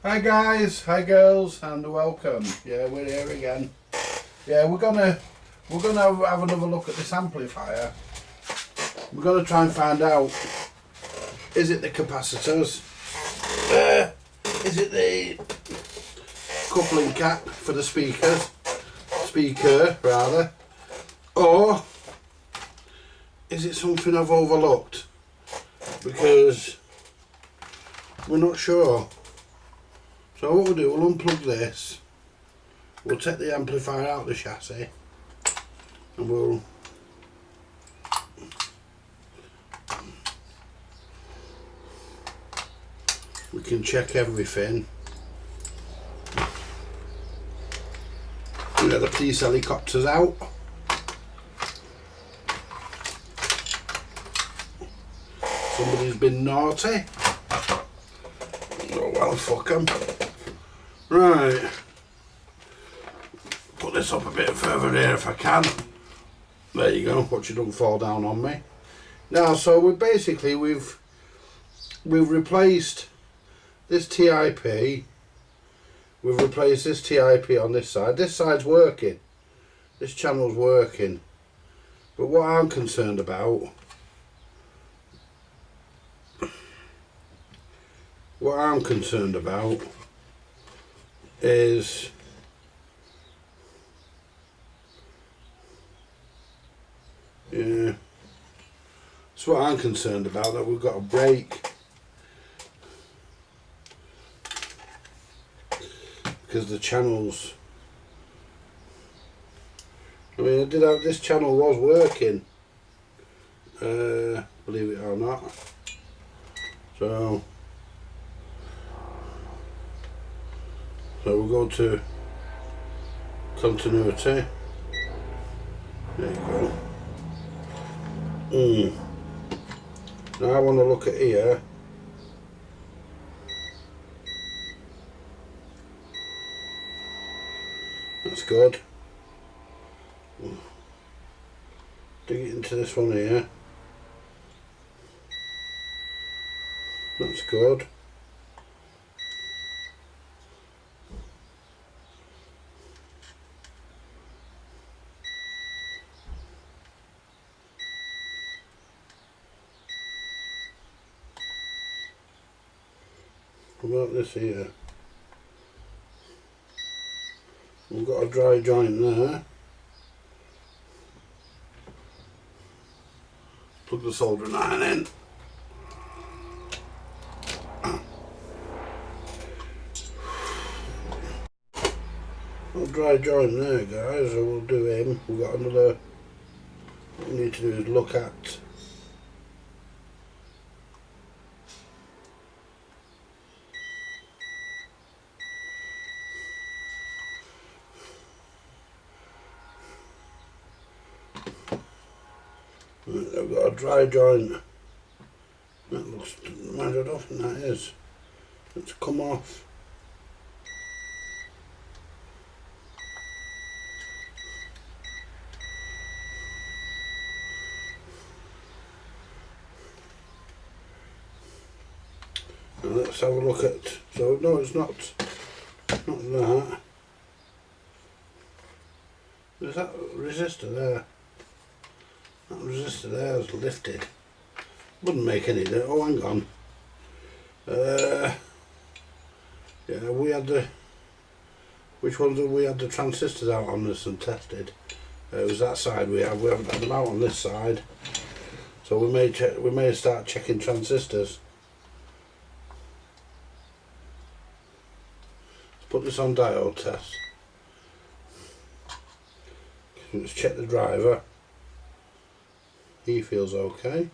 Hi guys, hi girls, and welcome. Yeah, we're here again. Yeah, we're gonna have another look at this amplifier. We're gonna try and find out, is it the capacitors? Is it the coupling cap for the speaker rather, or is it something I've overlooked? Because we're not sure. So what we'll do, we'll unplug this, we'll take the amplifier out of the chassis, and we can check everything. We get the police helicopters out. Somebody's been naughty. Oh well, fuck 'em. Right, put this up a bit further here if I can. There you go, watch it don't fall down on me. Now, so we've replaced this TIP, we've replaced this TIP on this side. This side's working, this channel's working, but what I'm concerned about, is that's what I'm concerned about, that we've got a break because the channels, I mean, this channel was working, believe it or not. So we'll go to continuity. There you go. Now I want to look at here. That's good. Dig it into this one here. That's good. What about this here? We've got a dry joint there. Plug the soldering iron in. A dry joint there, guys, so we'll do him. We've got another, what we need to do is look at I've got a dry joint. That looks, I don't think that is. It's come off. Now let's have a look at, so no, it's not that. There's that resistor there. That resistor there is lifted. Wouldn't make any difference. Oh, hang on. Yeah, we had the, which ones have we had the transistors out on this and tested? It was that side we haven't had them out on this side. So we may start checking transistors. Let's put this on diode test. Let's check the driver. He feels okay.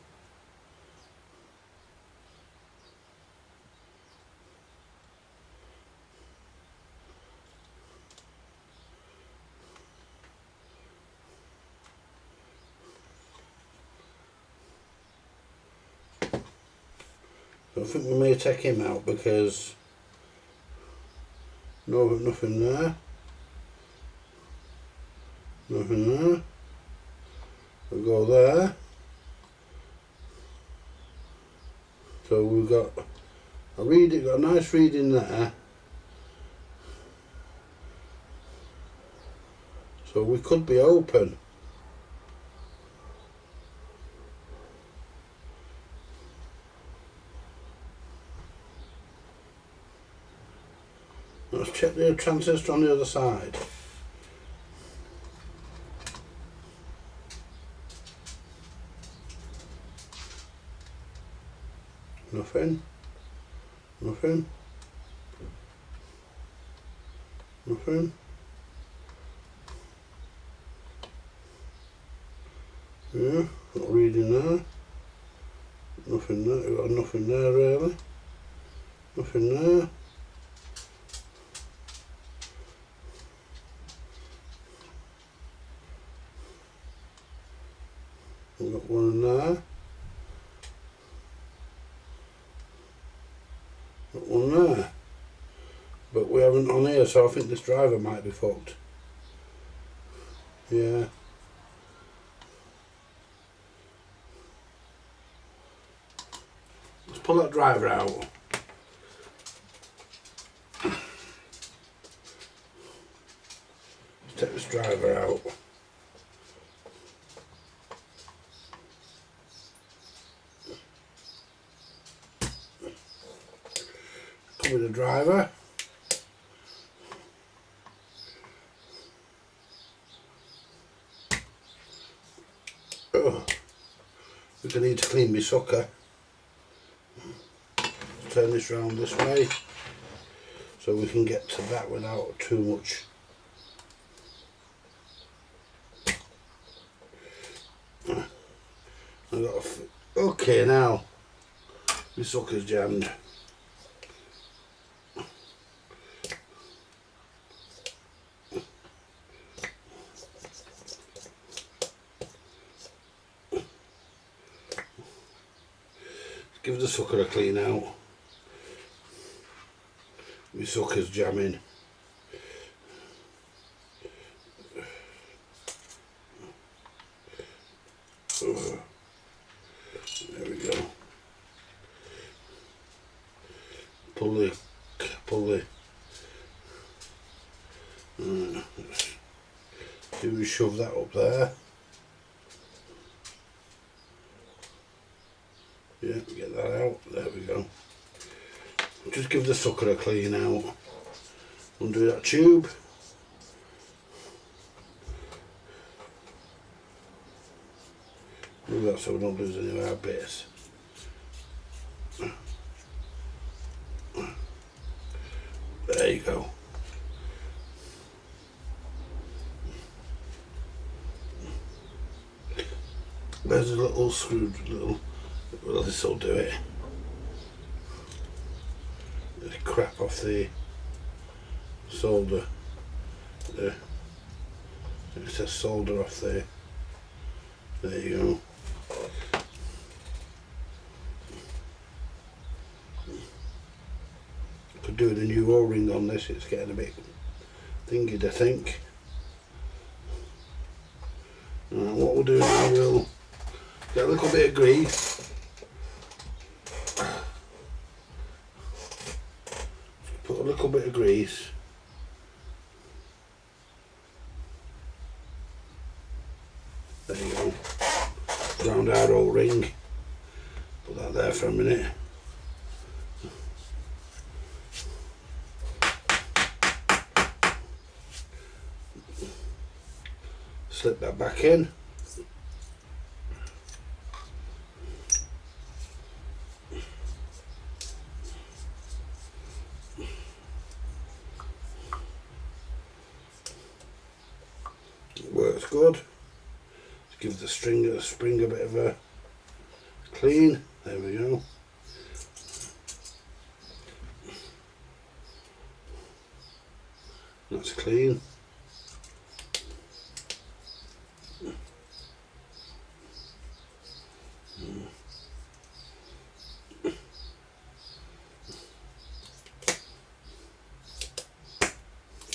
So I think we may take him out because nothing there. Nothing there. We'll go there. So we've got a nice reading there, So we could be open. Let's check the transistor on the other side. Nothing. Nothing. Nothing. Yeah, not reading there. Nothing there. We've got nothing there really. Nothing there. We've got one there. Got one there. But we haven't on here, so I think this driver might be fucked. Yeah. Let's pull that driver out. Let's take this driver out. Come with the driver. Oh, we're going to need to clean my sucker. Turn this round this way so we can get to that without too much. Okay, now my sucker's jammed. Give the sucker a clean out. My sucker's jamming. There we go. Pull the do we shove that up there? Yeah, get that out. There we go. Just give the sucker a clean out. Undo that tube. Do that so we don't lose any of our bits. There you go. There's a little screw, well, this will do it. There's crap off the solder. It says solder off there. There you go. Could do with a new O-ring on this, it's getting a bit thingy, I think. What we'll do now, we'll get a little bit of grease. Put a little bit of grease. There you go. Round our O-ring. Put that there for a minute. Slip that back in. It works good. Give the spring a bit of a clean. There we go. That's clean.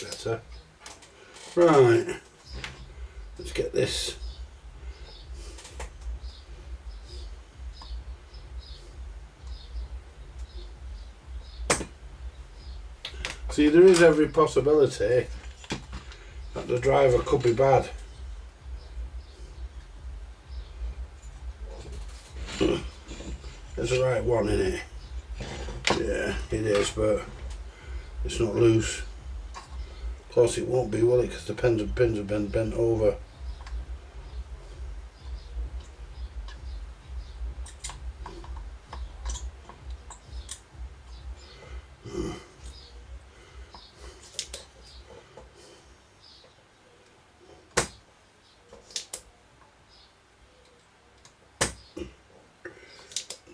Better. Right. Let's get this. See, there is every possibility that the driver could be bad. There's the right one in it. Yeah, it is, but it's not loose. Of course it won't be, will it? Because the pins have been bent over.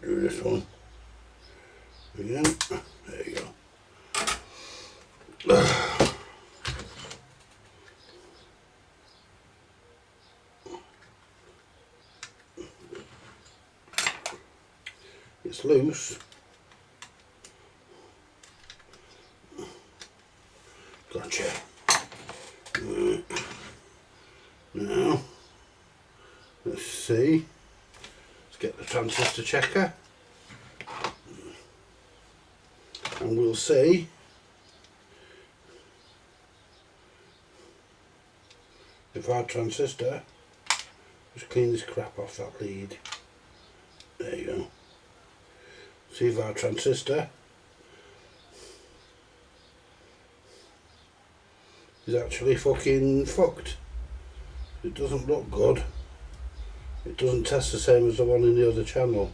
Do this one again. There you go. It's loose. Gotcha. Right. Now, let's see. Let's get the transistor checker. And we'll see if our transistor, just clean this crap off that lead. There you go. See if our transistor is actually fucking fucked. It doesn't look good. It doesn't test the same as the one in the other channel.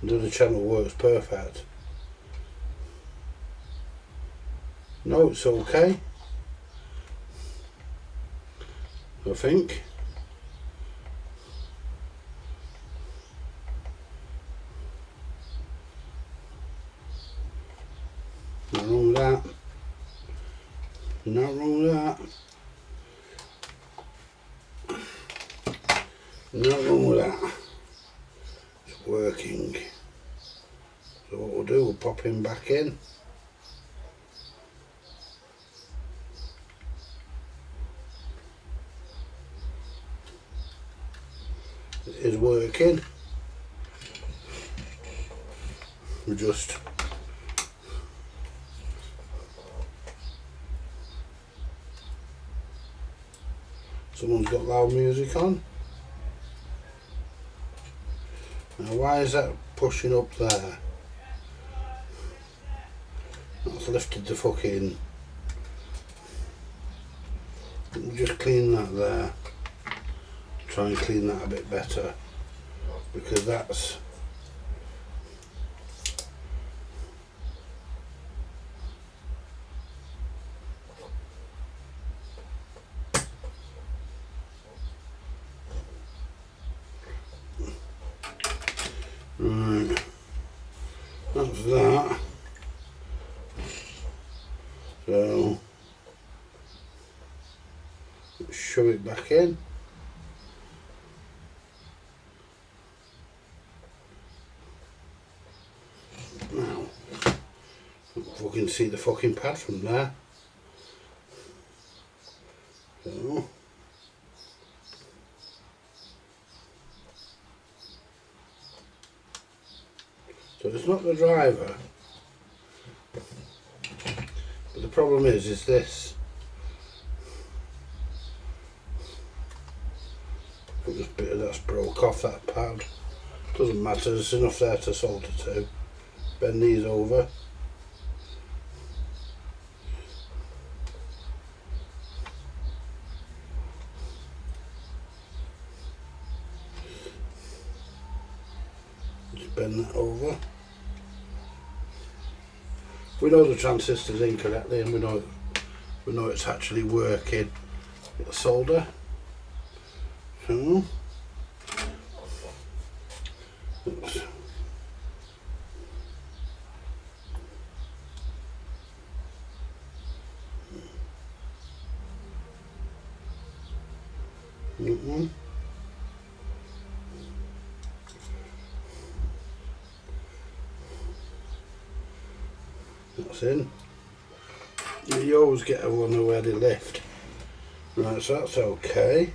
The other channel works perfect. No, it's okay. I think. Not wrong with that. Not wrong with that. Not wrong with that. It's working. So what we'll do, we'll pop him back in. It is working. We just someone's got loud music on. Now why is that pushing up there? That's lifted the fucking... We'll just clean that there. Try and clean that a bit better, because that's... Right, that's that. So, let's shove it back in. Now, fucking see the fucking pad from there. So, it's not the driver, but the problem is this. This bit of that's broke off that pad. Doesn't matter, there's enough there to solder to. Bend these over. Just bend that over. We know the transistor's incorrectly, and we know it's actually working. It'll solder. So oops. That's in. You always get a one where they lift. Right, so that's okay.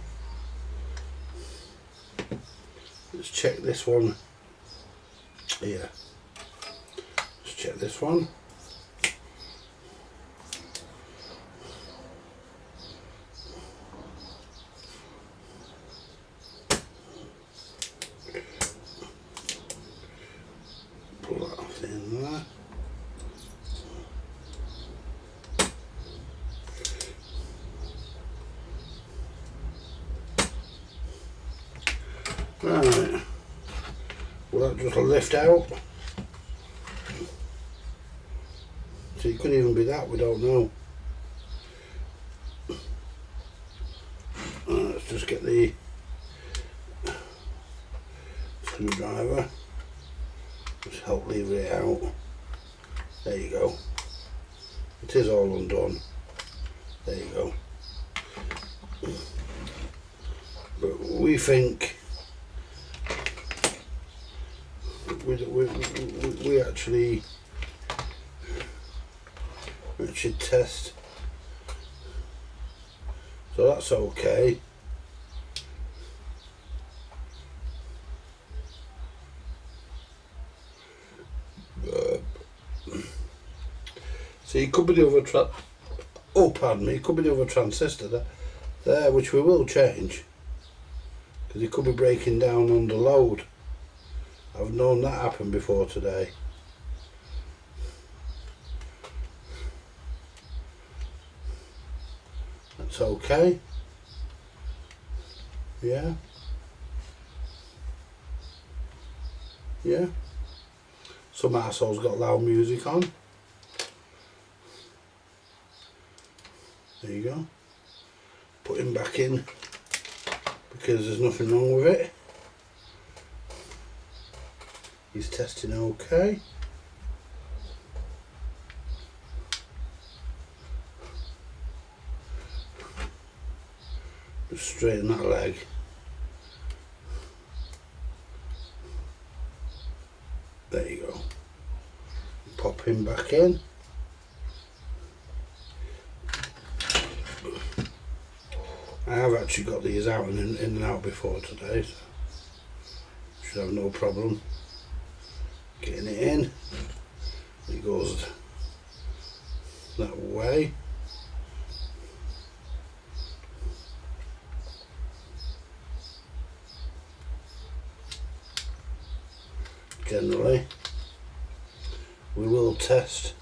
Let's check this one here. Let's check this one. Right. Will that just lift out? So it could even be that, we don't know. Let's just get the screwdriver. Just help lever it out. There you go. It is all undone. There you go. But we think we actually should test. So that's okay. So it could be the other it could be the other transistor there, which we will change, because it could be breaking down under load. I've known that happen before today. That's okay. Yeah. Yeah. Some asshole's got loud music on. There you go. Put him back in because there's nothing wrong with it. He's testing okay. Just straighten that leg. There you go. Pop him back in. I have actually got these out and in and out before today, so should have no problem getting it in. It goes that way. Generally, we will test.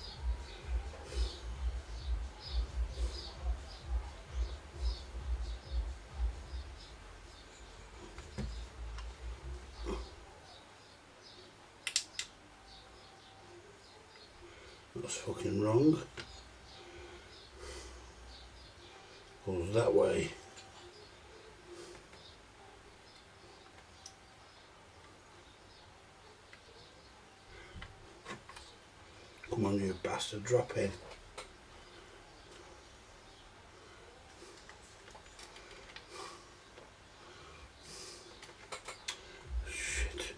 That's fucking wrong. Goes that way. Come on, you bastard, drop in. Shit.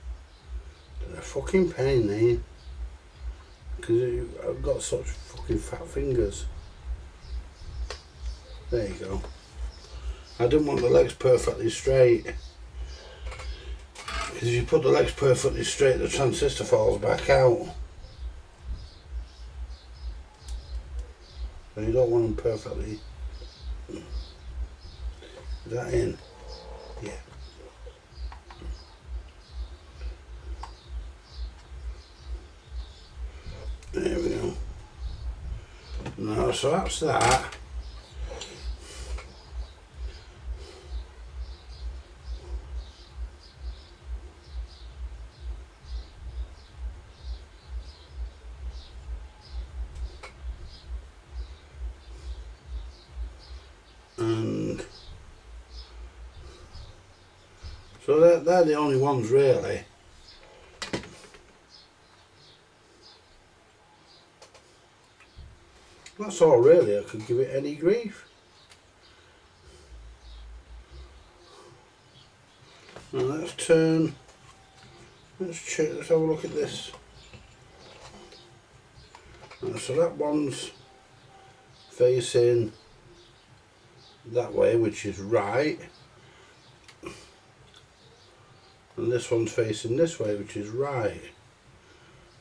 They're a fucking pain, eh? Because I've got such fucking fat fingers. There you go. I didn't want the legs perfectly straight. Because if you put the legs perfectly straight, the transistor falls back out. So you don't want them perfectly. Is that in? Yeah. There we go. No, so that's that. And so they're the only ones really. That's all really I could give it any grief. Now let's turn, let's have a look at this. So that one's facing that way, which is right, and this one's facing this way, which is right.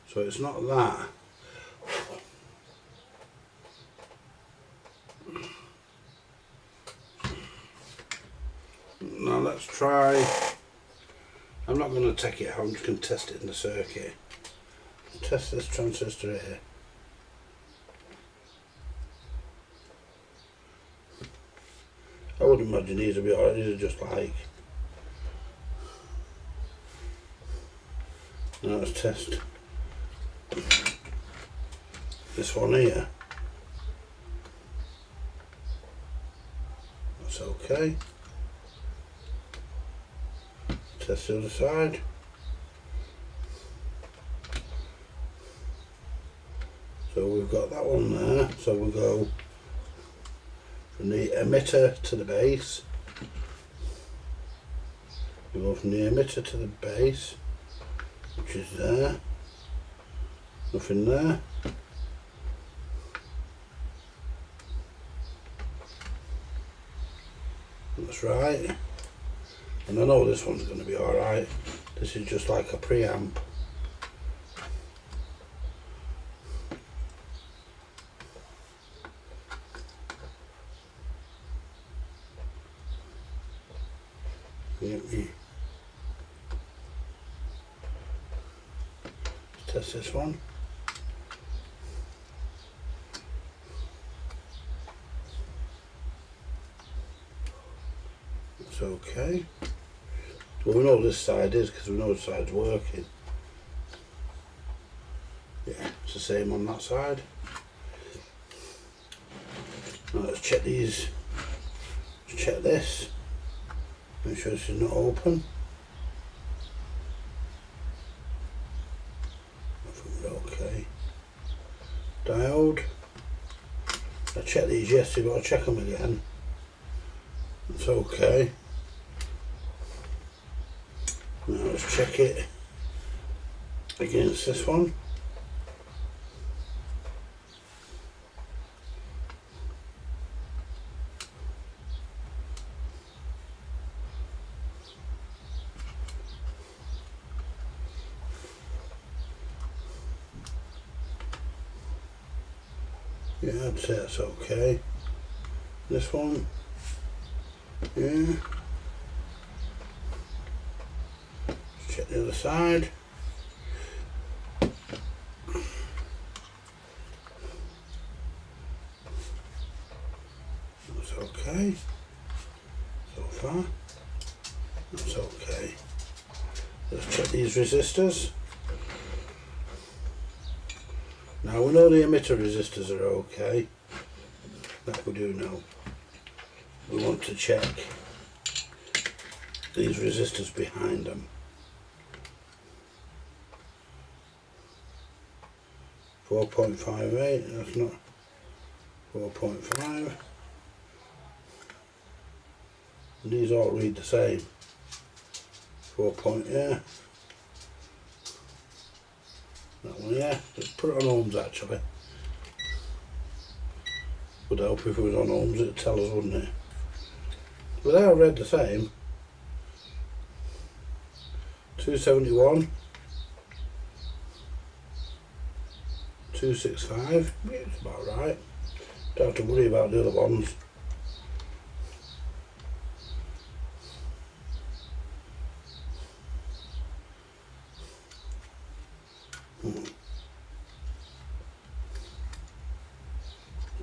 So it's not that. Now let's try, I'm not going to take it out, I'm just going to test it in the circuit. Test this transistor here. I would imagine these will be alright, these are just like Now let's test this one here. That's okay. Test the other side. So we've got that one there. So we'll go from the emitter to the base. We go from the emitter to the base, which is there. Nothing there. That's right. And I know this one's going to be alright. This is just like a preamp. Let's test this one. It's okay. Well, we know this side is because we know the side's working. Yeah, it's the same on that side. Now let's check these. Let's check this. Make sure this is not open. I think we're okay. Diode. I checked these yesterday, but I'll check them again. It's okay. Now let's check it against this one. Yeah, I'd say that's okay. This one, yeah. Let's check the other side. That's okay. So far, that's okay. Let's check these resistors. Now we know the emitter resistors are okay, that we do know. We want to check these resistors behind them. 4.58, that's not 4.5. And these all read the same. 4 point, yeah. That one, yeah. Let's put it on ohms actually. Would help if it was on ohms, it'd tell us, wouldn't it? But they all read the same. 271. 265. Yeah, it's about right. Don't have to worry about the other ones.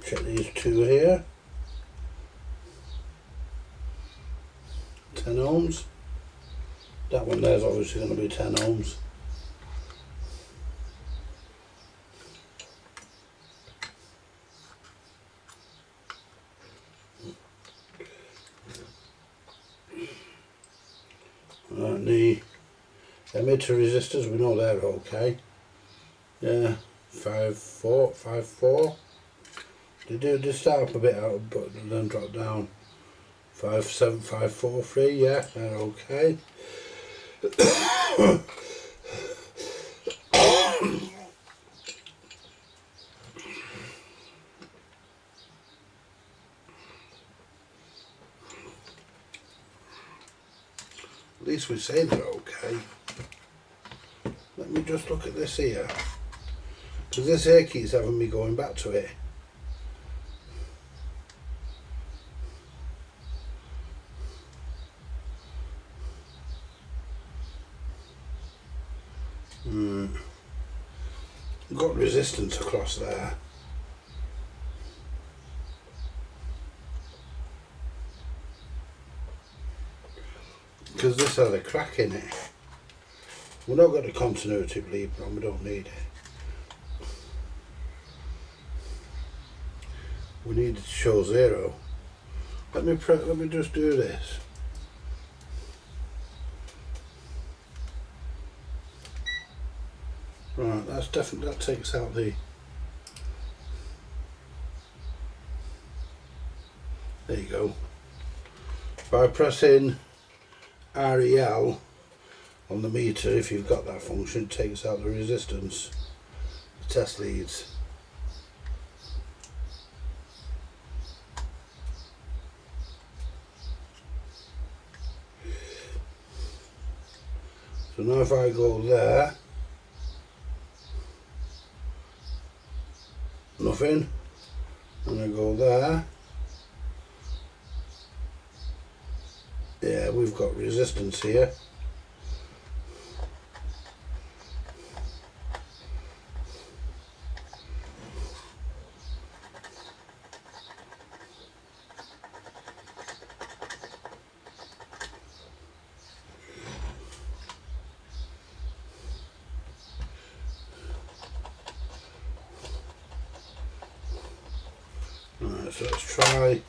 Check these two here. 10 ohms. That one there's obviously going to be 10 ohms. And the emitter resistors, we know they're okay. Yeah, 5.4. They start up a bit out, but then drop down. 5.7, 5.43. Yeah, they're okay. At least we say they're okay. Let me just look at this here, because this here keeps having me going back to it. Got resistance across there. Because this has a crack in it. We've not got a continuity bleeper on, we don't need it. We need it to show 0. Let me just do this. Right, that's definitely, that takes out the, there you go. By pressing REL on the meter, if you've got that function, it takes out the resistance, the test leads. So now if I go there, nothing, and I go there, yeah, we've got resistance here. Right, so let's try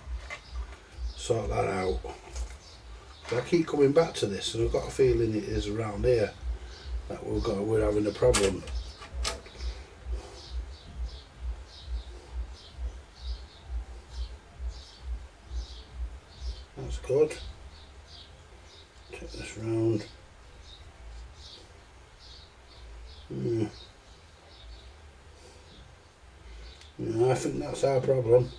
sort that out. But I keep coming back to this, and I've got a feeling it is around here that we're having a problem. That's good. Take this round. Yeah, I think that's our problem.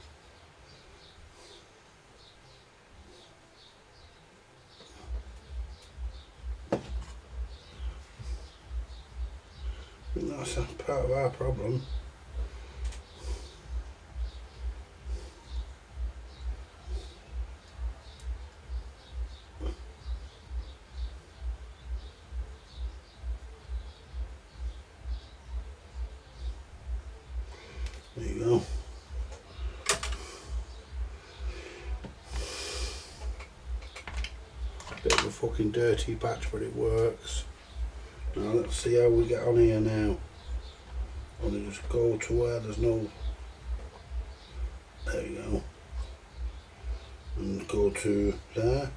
I think that's a part of our problem. There you go. Bit of a fucking dirty patch, but it works. Now let's see how we get on here now. I'll just go to where there's no, there you go, and go to there.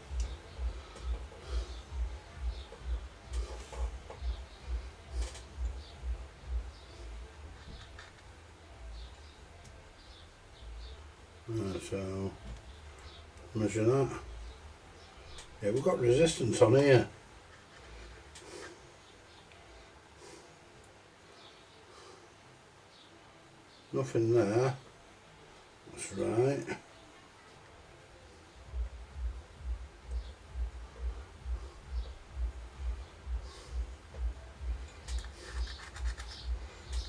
Right, so measure that. Yeah, we've got resistance on here. Nothing there. That's right.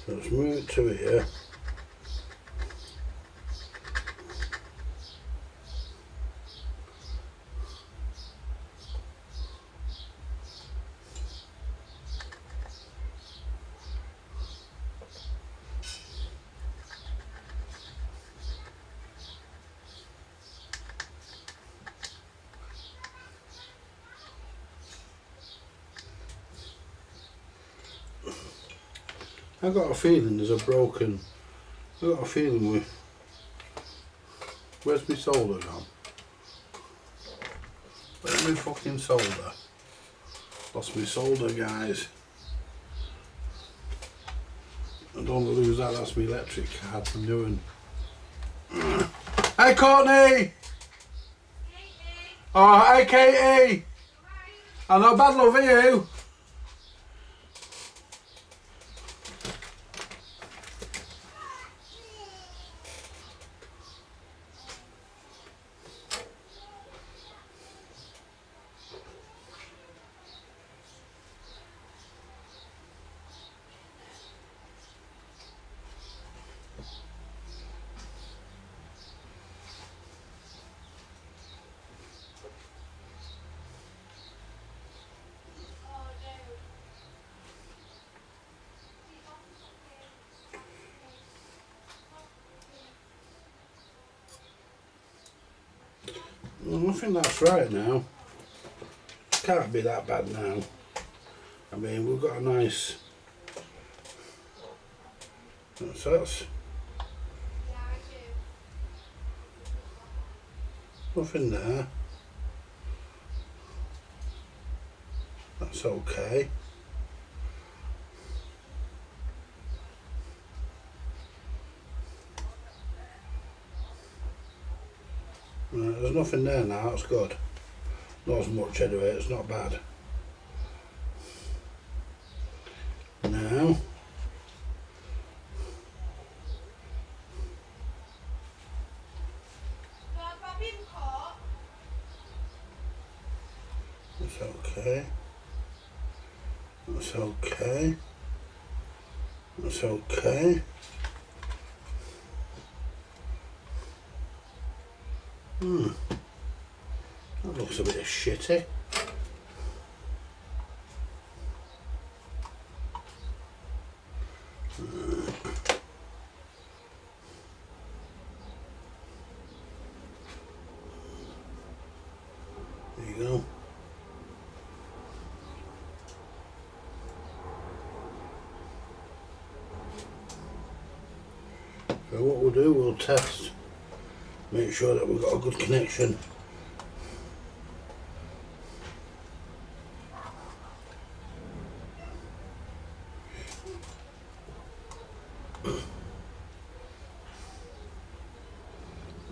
So let's move it to here. I've got a feeling there's a broken, I've got a feeling where's my solder gone? Where's my fucking solder? Lost my solder, guys. I don't want to lose that, that's my electric card I'm doing. Hey Courtney! Oh, hey Katie! I know, bad love, are you? Well, I think that's right now. Can't be that bad now. I mean, we've got a nice, that's nothing there, that's okay. There's nothing there now, that's good. Not as much anyway, it's not bad. Now, that's okay. That's okay. That's okay. That looks a bit shitty. There you go. So what we'll do, we'll test, make sure that we've got a good connection.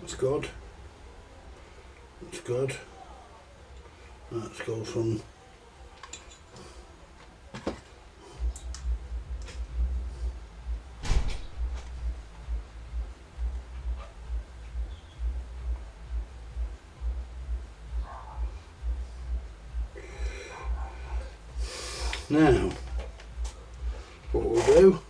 That's good. That's good. Let's go from now. What we'll do,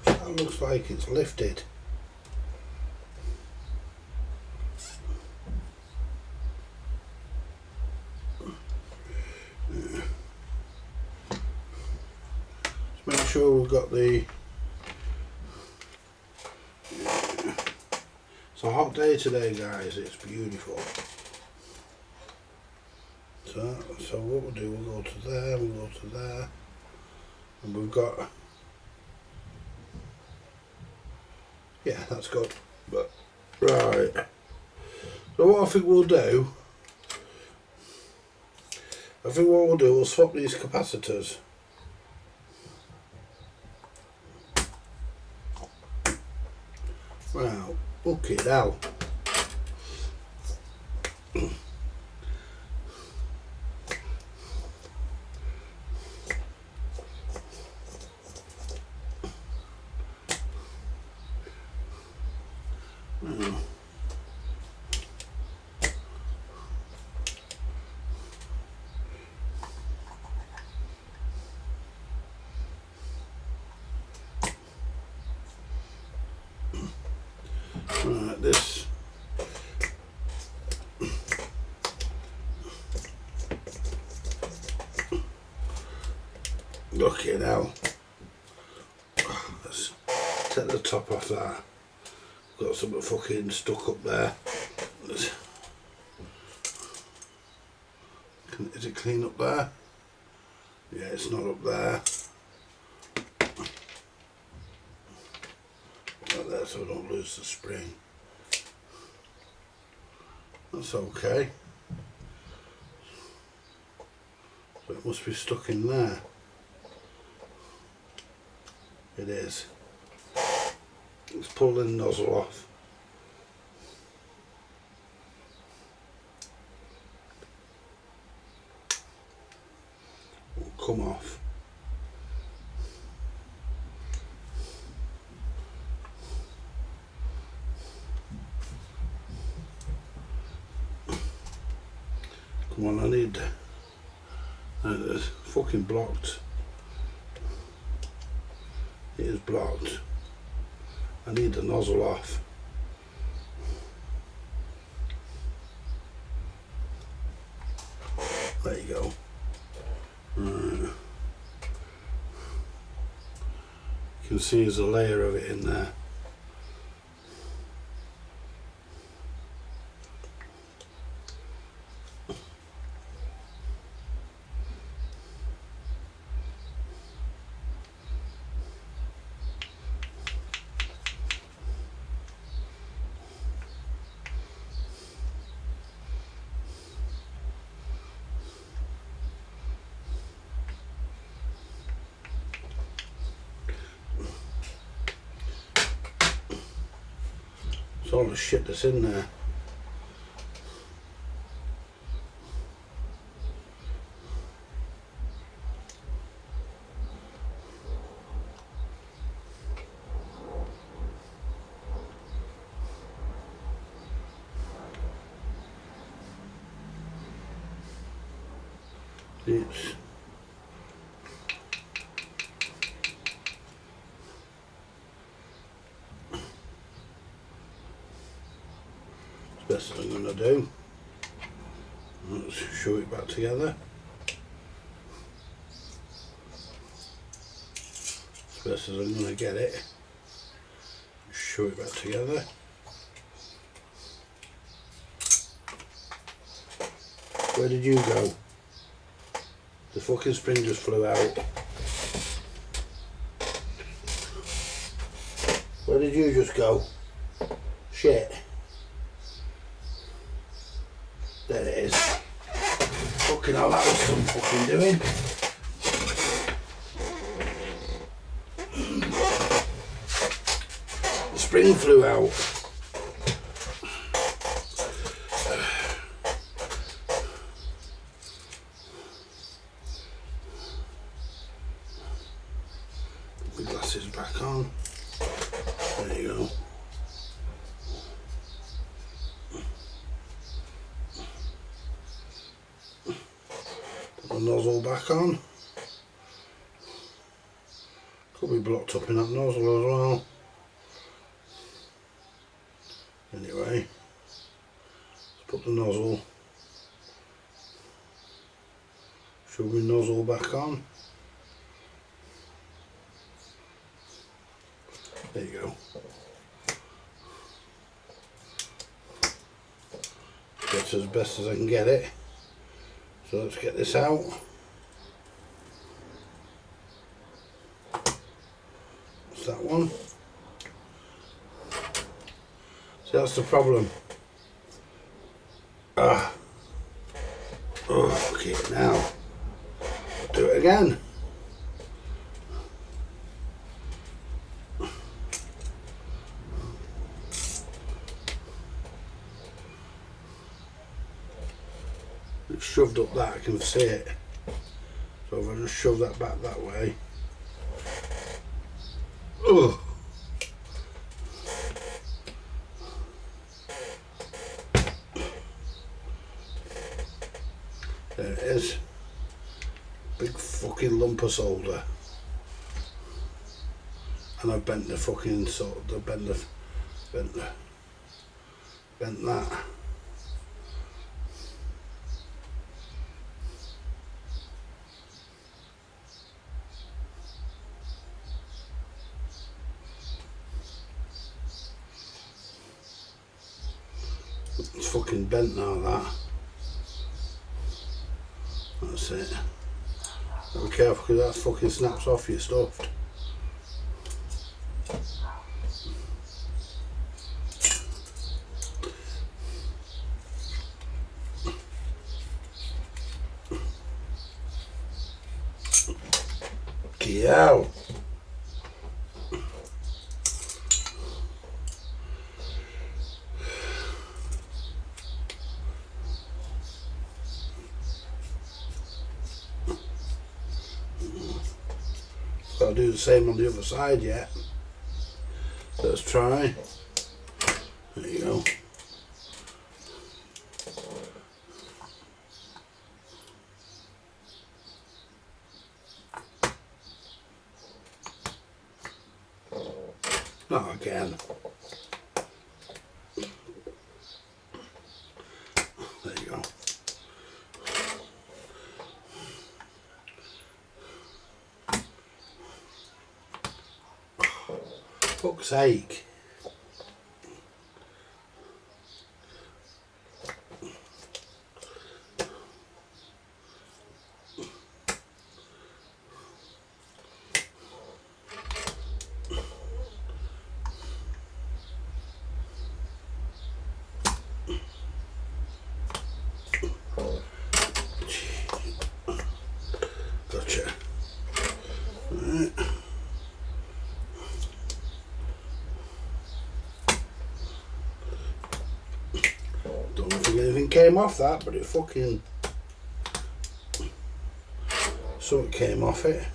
that looks like it's lifted. Let's make sure we've got the. It's a hot day today, guys. It's beautiful. So what we'll do, we'll go to there, we'll go to there, and we've got. Yeah, that's good. But right. So what I think we'll do, we'll swap these capacitors. Wow, fucking hell. Right, this fucking hell. Let's take the top off that. Got something fucking stuck up there. Is it clean up there? Yeah, it's not up there. Like that, so I don't lose the spring. That's okay. So it must be stuck in there. It is. Let's pull the nozzle off. It'll come off. Come on, I need. It's fucking blocked. It is blocked. I need the nozzle off. There you go. Right. You can see there's a layer of it in there. It's all the shit that's in there. It's best I'm going to do. Let's shove it back together. As best as I'm going to get it. Shove it back together. Where did you go? The fucking spring just flew out. Where did you just go? Shit. There it is. Fucking hell, that was some fucking doing. The spring flew out. Put my glasses back on. There you go. The nozzle back on. Could be blocked up in that nozzle as well. Anyway, let's put the nozzle, shove my nozzle back on. There you go. That's as best as I can get it. So let's get this out. What's that one? See, that's the problem. Oh, fuck it now. Do it again. It's shoved up that, I can see it. So if I just shove that back that way. Ugh. There it is. Big fucking lump of solder. And I've bent the fucking solder, bent that. It's fucking bent now, that. That's it. Be careful because that fucking snaps off your stuff. Yow. Gotta do the same on the other side yet. Let's try. There you go. Not again. There you go. fuck's sake. Gotcha. Right. Don't think anything came off that, but it fucking... something came off it.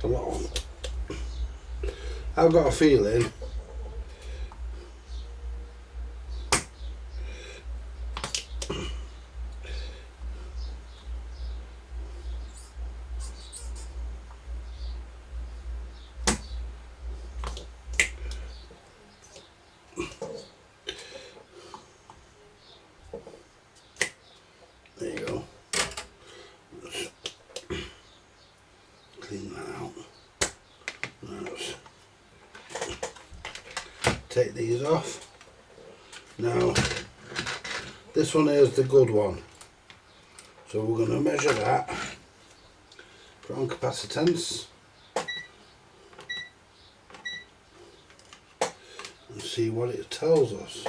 A lot of... I've got a feeling there you go. Let's clean that out. Let's take these off. Now, this one here is the good one. So we're going to measure that. Put on capacitance. And see what it tells us.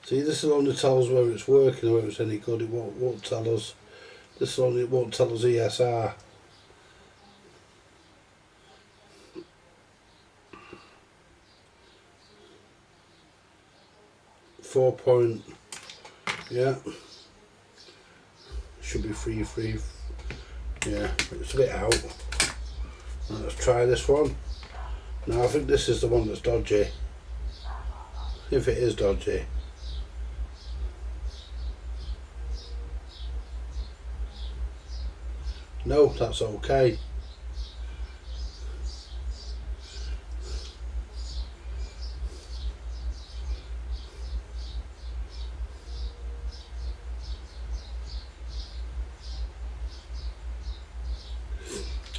See, this will only tell us whether it's working or whether it's any good. It won't tell us. This one, it won't tell us ESR. Yeah. Should be free. Yeah, it's a bit out. Let's try this one. Now I think this is the one that's dodgy. If it is dodgy. No, that's okay.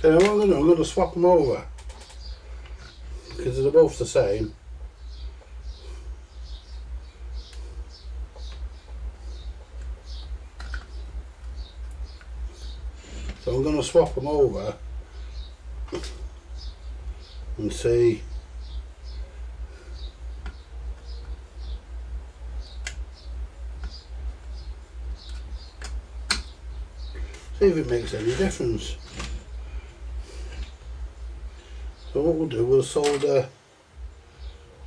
And what I'm going to swap them over because they're both the same. So I'm going to swap them over and see if it makes any difference. So what we'll do, we'll solder.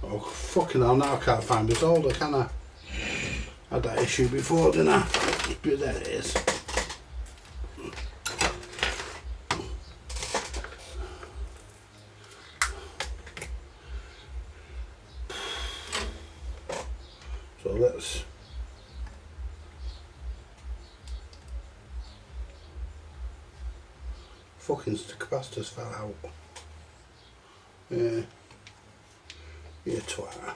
Oh fucking hell, now I can't find my solder, can I? I had that issue before, didn't I? But there it is. So let's fucking capacitors fell out. Yeah, you twat.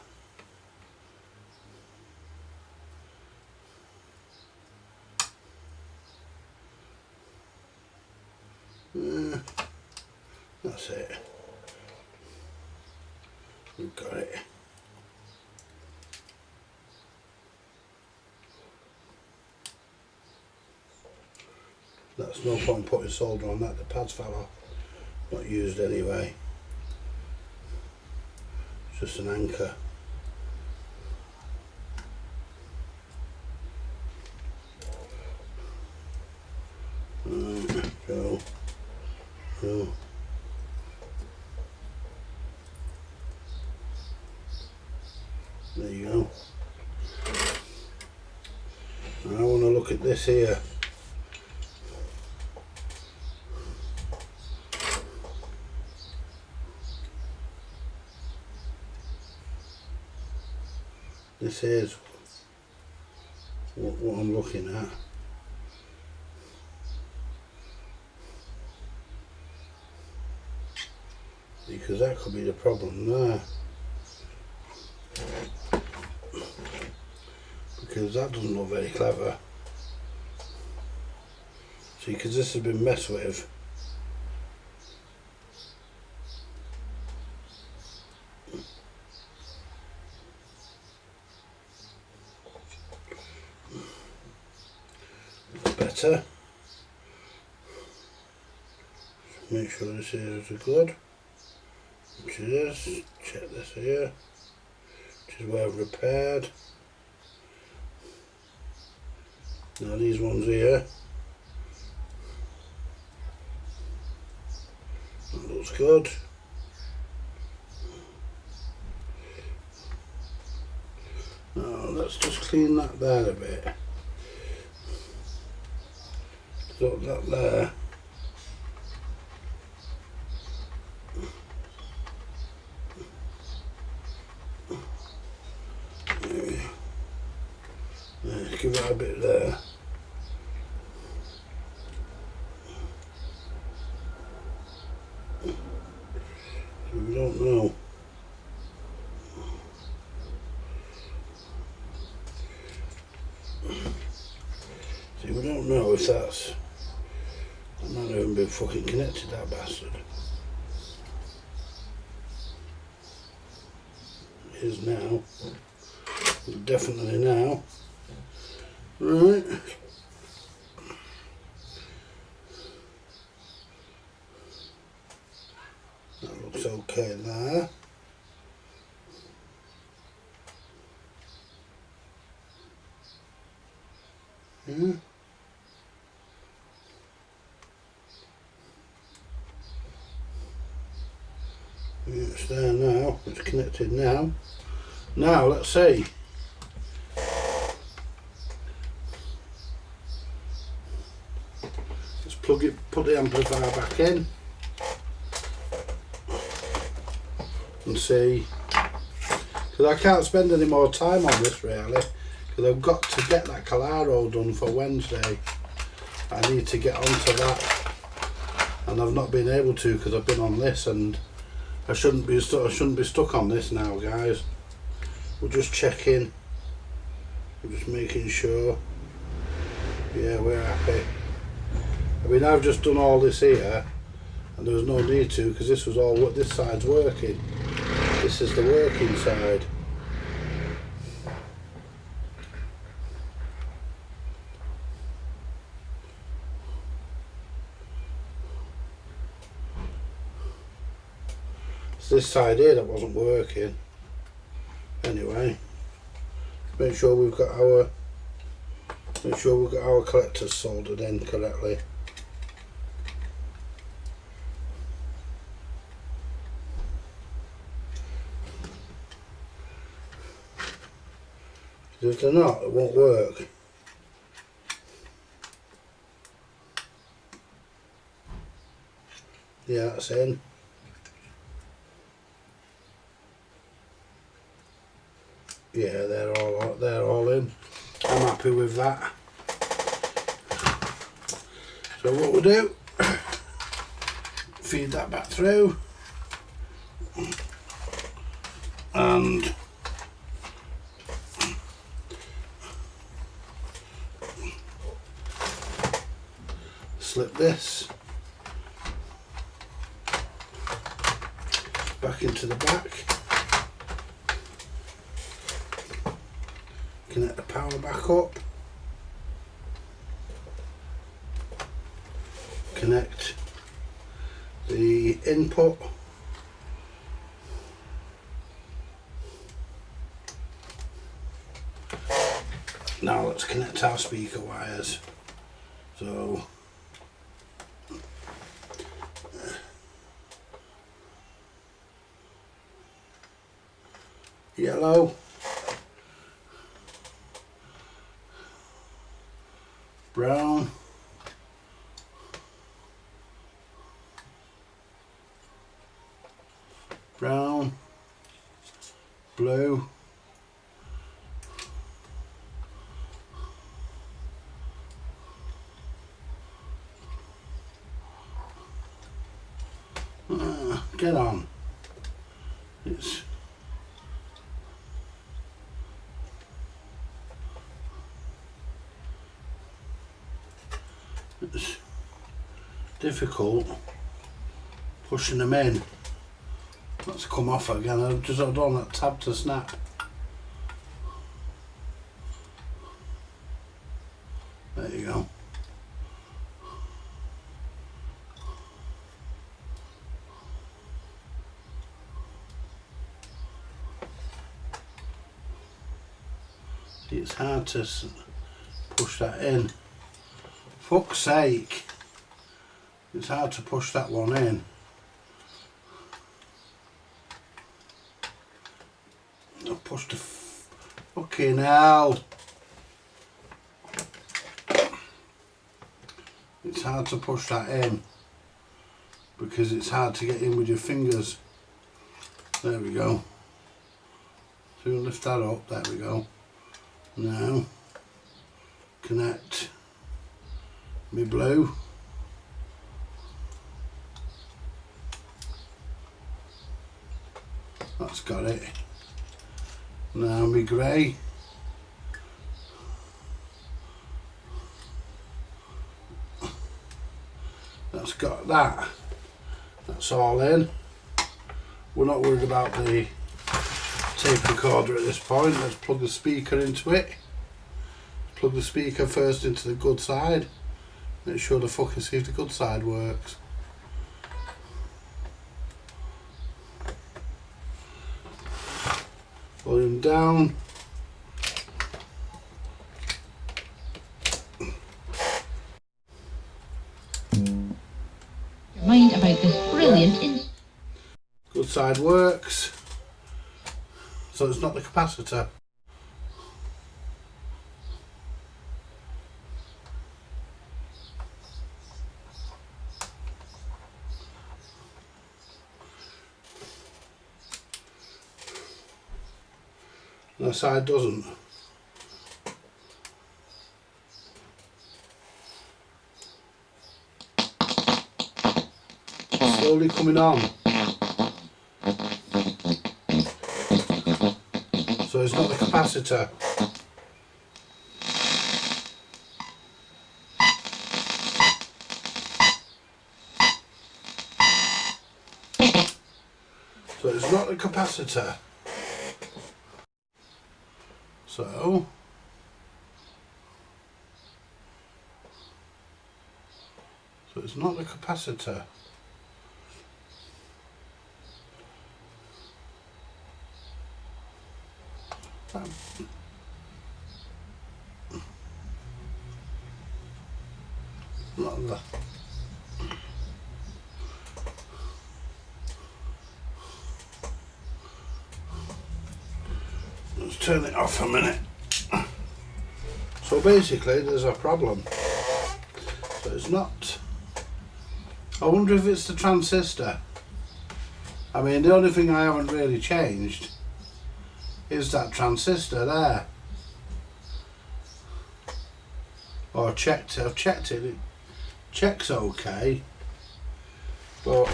That's it. We've got it. That's no point putting solder on that, the pads fell off. Not used anyway. It's just an anchor. Go. There you go. Now I want to look at this here. This is what I'm looking at. Because that could be the problem there. Because that doesn't look very clever. See, because this has been messed with. Better. Make sure this here is good. Which it is. Check this here. Which is where I've repaired. Now these ones here. That looks good. Now let's just clean that there a bit. Put that there. Give it a bit there. We don't know. See, we don't know if that's... That might not even been fucking connected, that bastard. It is now. Definitely now. Right. That looks okay there. Yeah. It's there now, it's connected now. Now let's see. Let's plug it, put the amplifier back in and see, because I can't spend any more time on this really, because I've got to get that Calaro done for Wednesday. I need to get onto that, and I've not been able to because I've been on this, and I shouldn't be stuck on this now, guys. We're just checking. We're just making sure. Yeah, we're happy. I mean, I've just done all this here, and there was no need to, because this was all what this side's working. This is the working side. It's this side here that wasn't working. Anyway, make sure we've got our collectors soldered in correctly. If they're not, it won't work. Yeah, that's in. Yeah, they're all in. I'm happy with that. So what we'll do, feed that back through, and slip this back into the back. Connect the power back up. Connect the input. Now let's connect our speaker wires. So yellow, brown, brown, blue, get on. It's difficult pushing them in. That's come off again. I don't want that tab to snap. There you go. It's hard to push that in. Fuck's sake. It's hard to push that one in. I pushed the fucking hell. It's hard to push that in because it's hard to get in with your fingers. There we go. So you lift that up, there we go. Now connect my blue. That's got it. Now my grey. That's got that. That's all in. We're not worried about the tape recorder at this point. Let's plug the speaker into it. Plug the speaker first into the good side. Make sure the fucking see if the good side works. Volume down. Mind about this brilliant Good side works. So it's not the capacitor. The side doesn't. Slowly coming on. So it's not the capacitor. So it's not the capacitor. So it's not the capacitor. Not the. Let's turn it off a minute. So basically there's a problem. So it's not. I wonder if it's the transistor. I mean, the only thing I haven't really changed is that transistor there. Or checked. I've checked it. It checks okay, but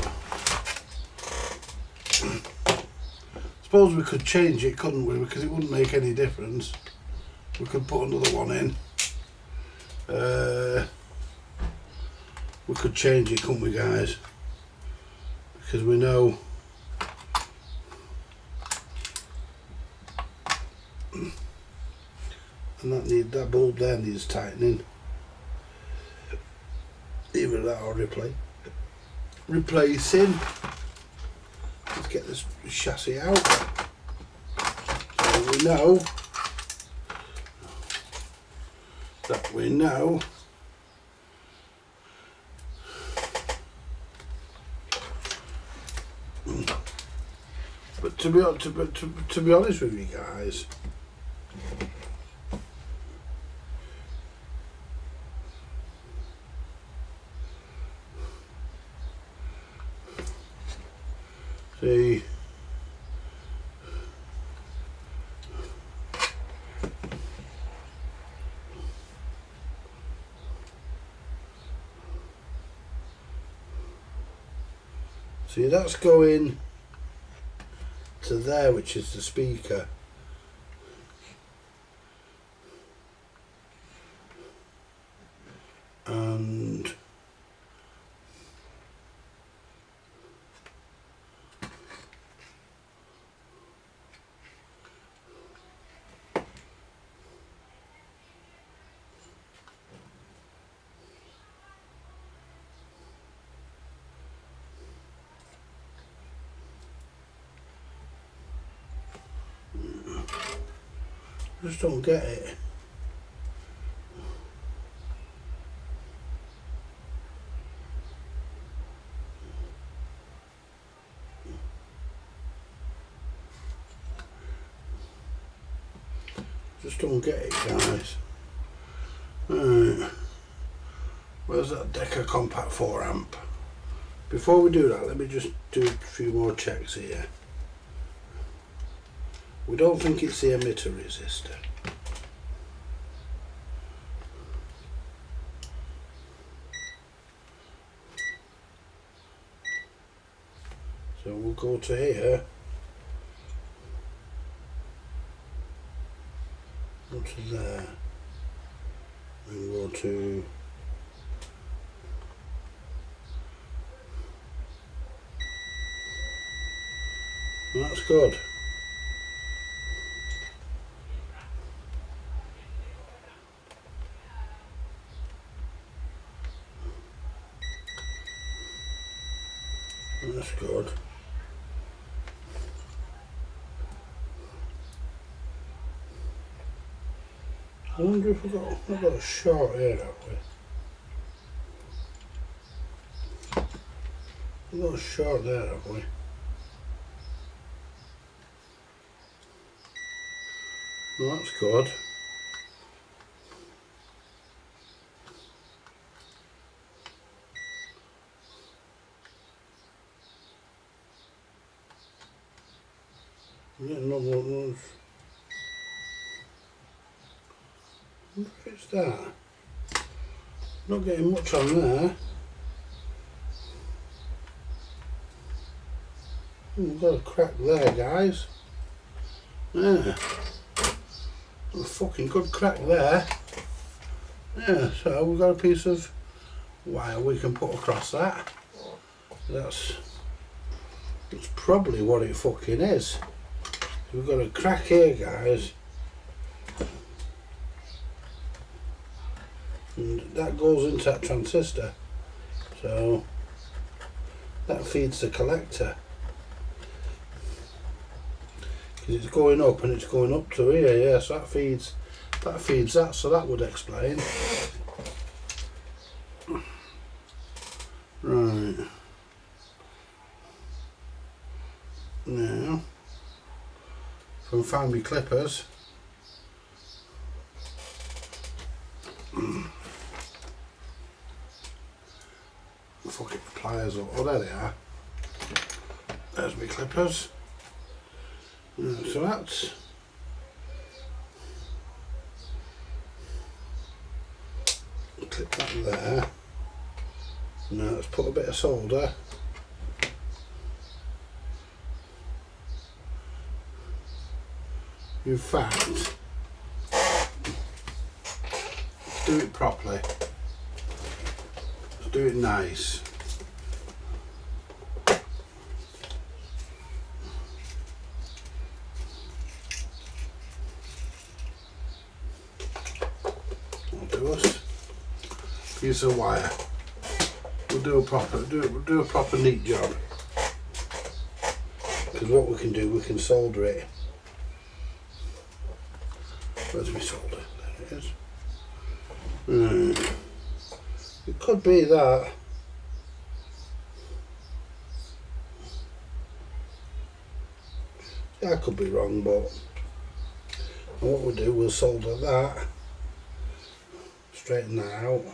suppose we could change it, couldn't we? Because it wouldn't make any difference. We could put another one in. We could change it, couldn't we, guys? Because we know and that bulb there needs tightening. Either that or replacing. Let's get this chassis out. So we know that we know but to be honest with you guys, see, that's going to there, which is the speaker. And Just don't get it. Just don't get it, guys. Right. Where's that Deca Compact 4 amp? Before we do that, let me just do a few more checks here. We don't think it's the emitter resistor. So we'll go to here. Go to there. And go to that's good. That's good. I wonder if we've got a short here, have we? We've got a short there, have we? Well, that's good. Yeah, no more ones. What's that? Not getting much on there. We've got a crack there, guys. Yeah. A fucking good crack there. Yeah, so we've got a piece of wire we can put across that. That's probably what it fucking is. We've got a crack here, guys. And that goes into that transistor. So that feeds the collector. Because it's going up and it's going up to here, yeah, so that feeds that, so that would explain. Right. Now, if I can find my clippers. Fucking pliers up. Oh, there they are. There's my clippers. So that's clip that there. Now let's put a bit of solder. In fact, let's do it properly. Let's do it nice. Piece of wire. We'll do a proper neat job. Because what we can do, we can solder it. Where's my solder? There it is. It could be that. I could be wrong, but what we'll do, we'll solder that. Straighten that out.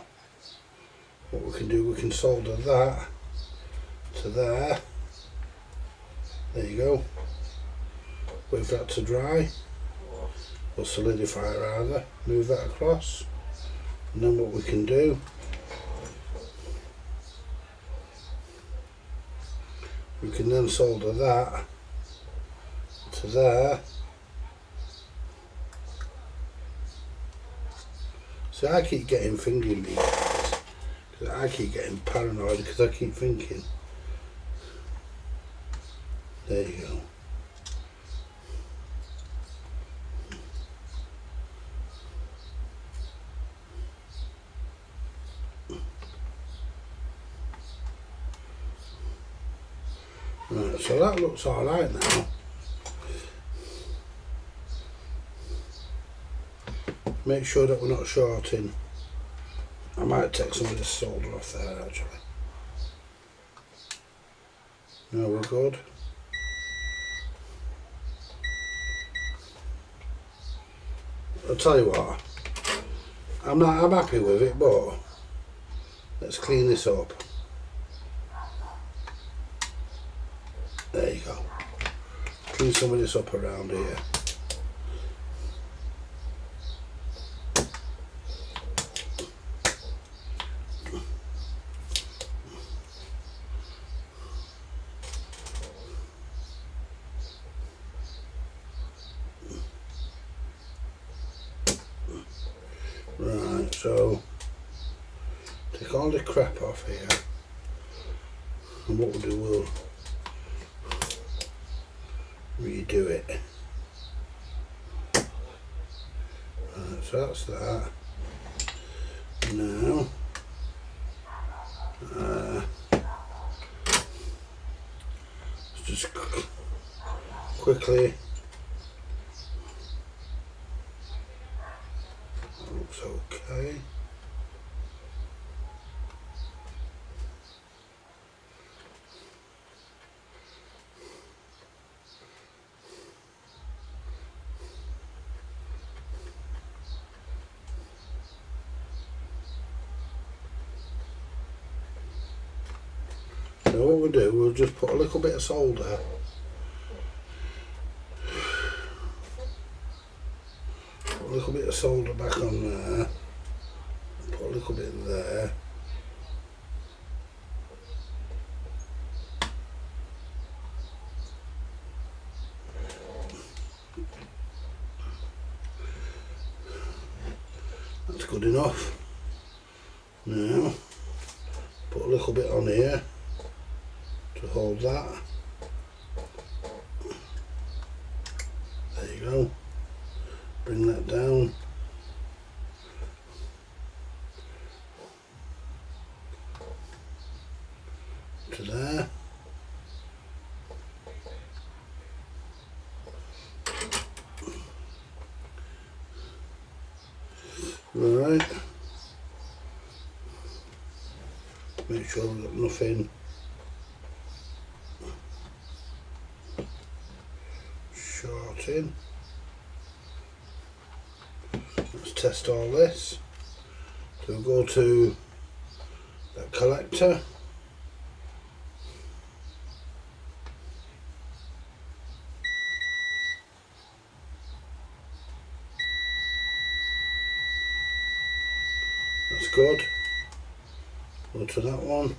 What we can do, we can solder that to there. There you go. Wait for that to dry, or solidify rather. Move that across. And then what we can do, we can then solder that to there. So I keep getting fingering me, guys. I keep getting paranoid because I keep thinking. There you go. Right, so that looks alright now. make sure that we're not shorting. I might take some of this solder off there actually. No, we're good. I'll tell you what, I'm happy with it, but let's clean this up. There you go. Clean some of this up around here. Right, so take all the crap off here, and what we'll do, we'll redo it. Right, so that's that. Now, let's just quickly. That looks okay. So what we'll do, we'll just put a little bit of solder a little bit of solder back on there, put a little bit there. That's good enough. Now, put a little bit on here to hold that. There you go. Bring that down. To there. Right. Make sure we've got nothing shorting. Let's test all this. So we'll go to that collector. That's good. Go to that one.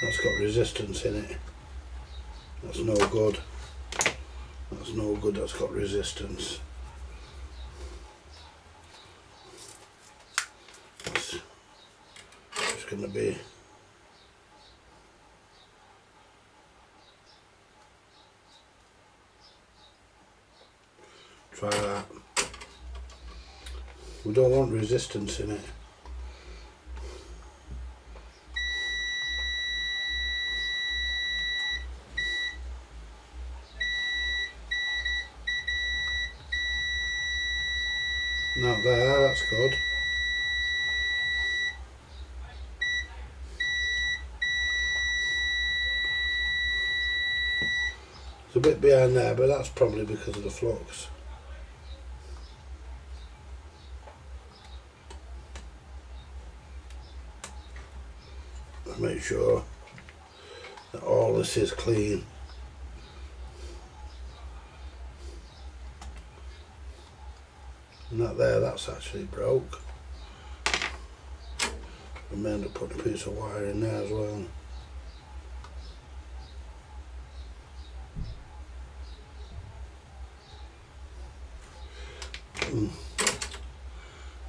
That's got resistance in it. That's no good. That's no good, that's got resistance. That's just going to be try that. We don't want resistance in it. Not there, that's good. It's a bit behind there, but that's probably because of the flux. Make sure that all this is clean. And that there, that's actually broke. I may end up putting a piece of wire in there as well.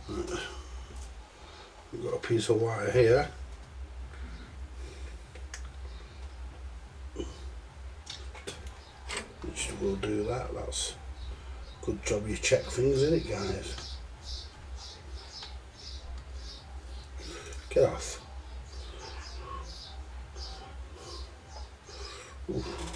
Right. We've got a piece of wire here. Which will do that. That's a good job you check things in it, guys. Get off. Oof.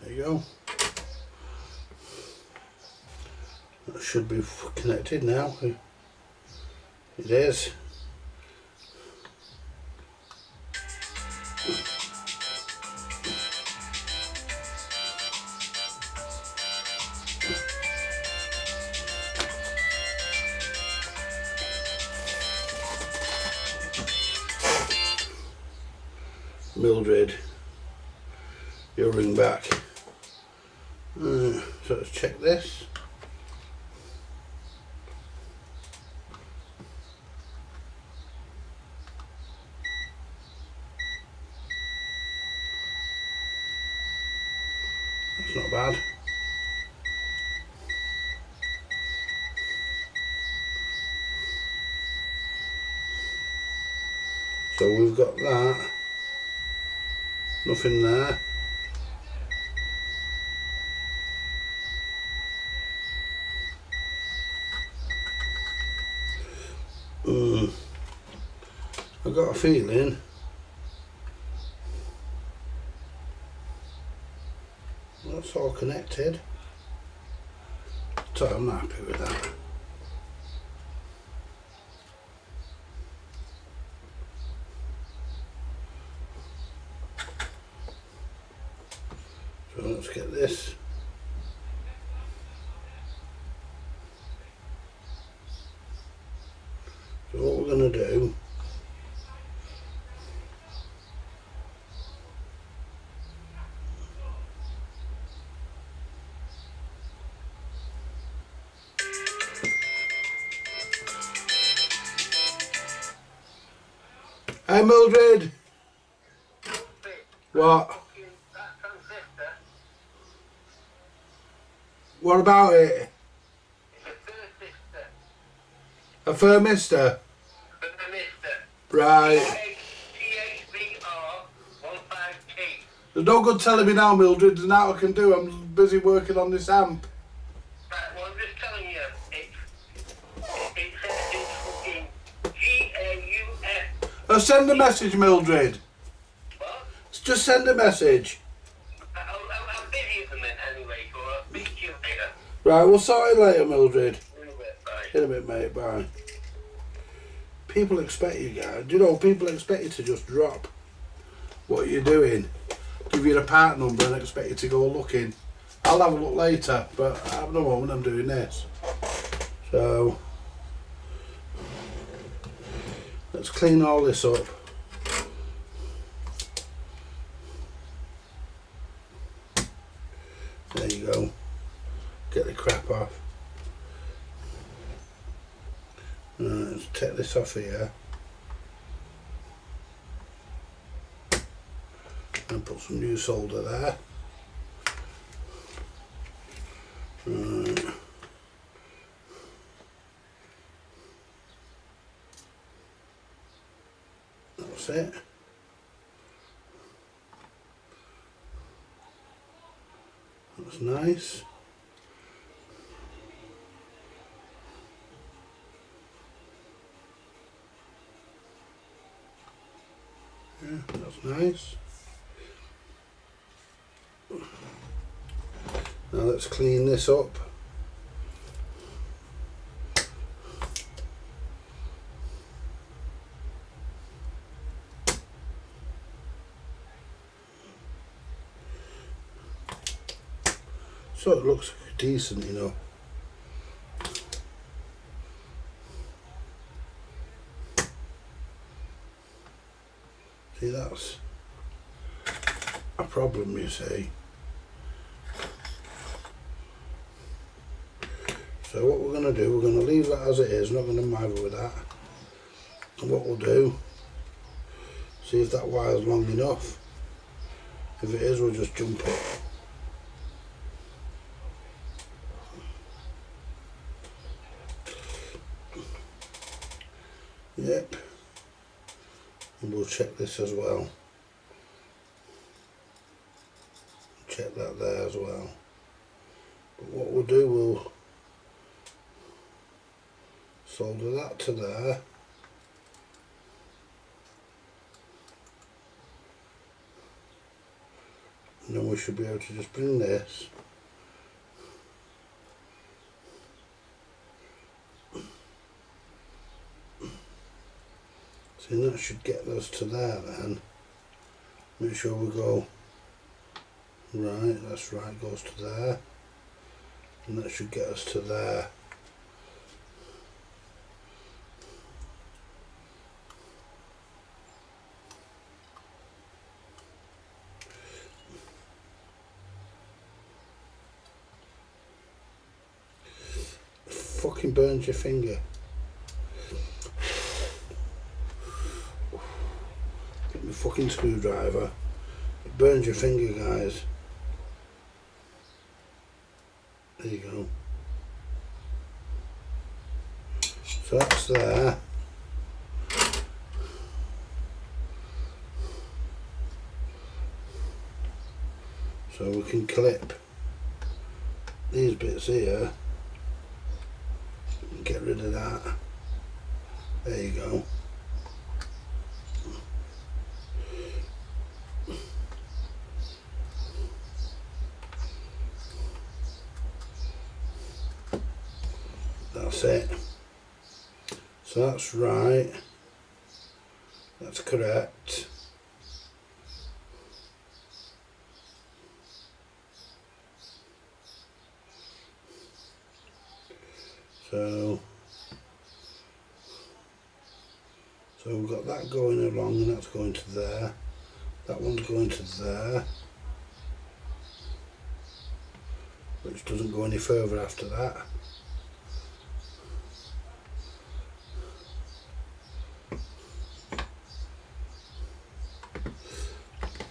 There you go. That should be connected now. It is. Mildred, you'll ring back. So let's check this. That's not bad. So we've got that. Nothing there. I've got a feeling that's all connected. So I'm not happy with that. So let's get this. So what we're going to do, hi Mildred. What? What about it? A thermistor? Right. There's no good telling me now, Mildred. There's nothing I can do. I'm busy working on this amp. Right, well, I'm just telling you, it's fucking G-A-U-F. Send a message, Mildred. What? Just send a message. I'm busy at the minute anyway, so I'll speak to you later. Right, we'll sort it later, Mildred. In a bit, bye. In a bit, mate. Bye. People expect you guys. Do you know, people expect you to just drop what you're doing. Give you a part number and expect you to go looking. I'll have a look later, but at the moment I'm doing this. So let's clean all this up. There you go. Get the crap off. Let's take this off here. And put some new solder there. Right. That's it. That's nice. Yeah, that's nice. Now let's clean this up. So it looks decent, you know. See, that's a problem, you see. So what we're going to do, we're going to leave that as it is, not going to bother with that. And what we'll do, see if that wire's long enough. If it is, we'll just jump it. Yep. And we'll check this as well. Check that there as well. But what we'll do, we'll solder that to there. And then we should be able to just bring this see, that should get us to there then. Make sure we go right, that's right, goes to there. And that should get us to there. Fucking burns your finger. Get my fucking screwdriver. It burns your finger, guys. There you go. So that's there. So we can clip these bits here. Get rid of that. There you go. That's it. So that's right. That's correct. So we've got that going along, and that's going to there. That one's going to there, which doesn't go any further after that.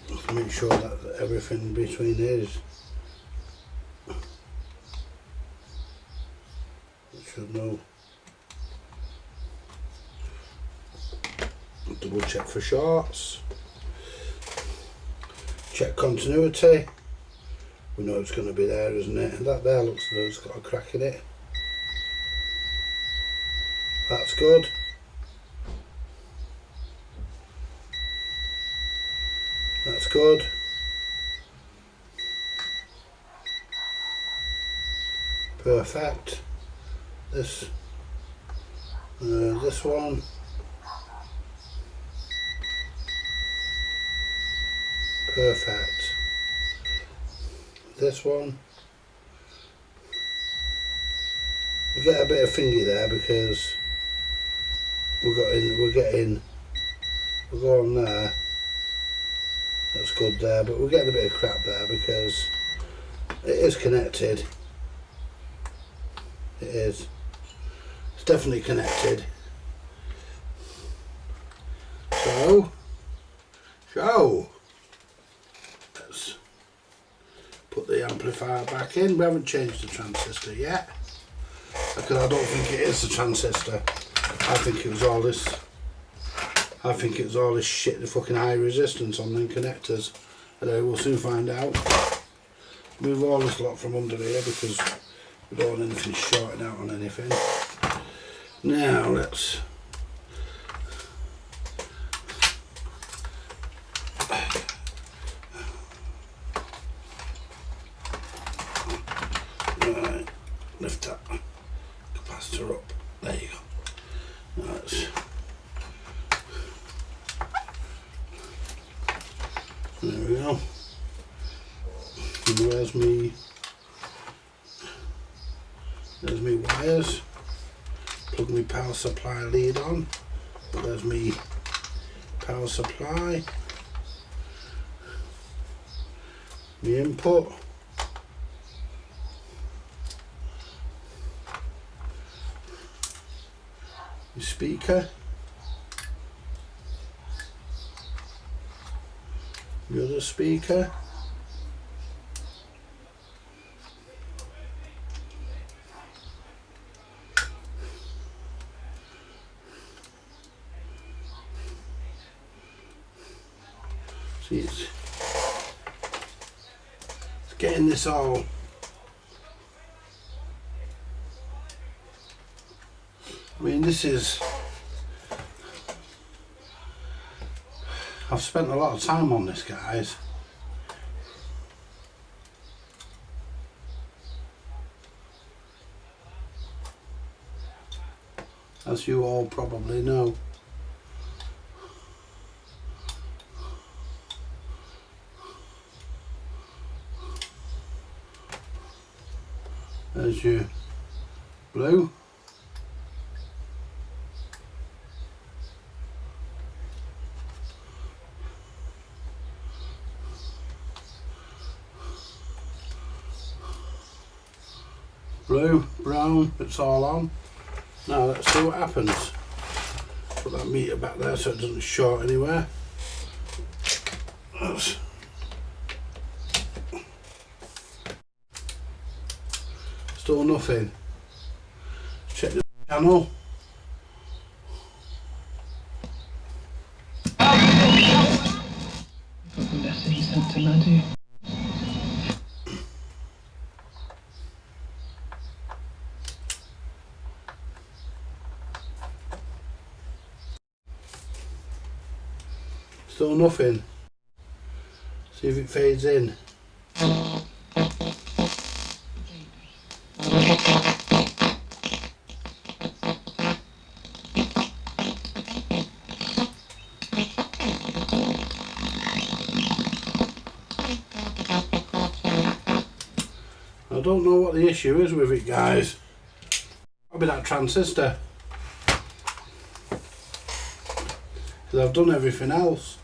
Just make sure that everything between is. Should know. Double check for shorts. Check continuity. We know it's going to be there, isn't it? And that there looks as though it's got a crack in it. That's good. That's good. Perfect. This one. Perfect. This one. We get a bit of fingy there because we're going there. That's good there, but we're getting a bit of crap there because it is connected. It is. It's definitely connected. So let's put the amplifier back in. We haven't changed the transistor yet because I don't think it is the transistor. I think it was all this shit, the fucking high resistance on them connectors. Anyway, we'll soon find out. Move all this lot from under here because we don't want anything shorting out on anything. Now let's lift that capacitor up. There you go. Now there we go. And there's me wires. Plug my power supply lead on. There's me power supply. The input. The speaker. The other speaker. See, it's getting this all I mean, this is... I've spent a lot of time on this, guys. As you all probably know. There's your blue. Blue, brown, it's all on. Now let's see what happens. Put that meter back there so it doesn't short anywhere. That's still nothing. Check the channel. Still nothing. See if it fades in. I don't know what the issue is with it, guys. Probably that transistor. Because I've done everything else.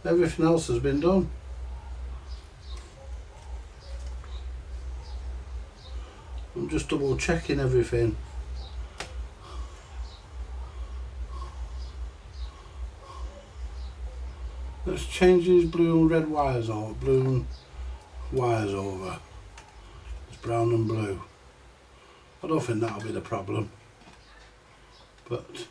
Everything else has been done. I'm just double checking everything. Let's change these blue and red wires over. Blue and wires over. It's brown and blue. I don't think that'll be the problem. But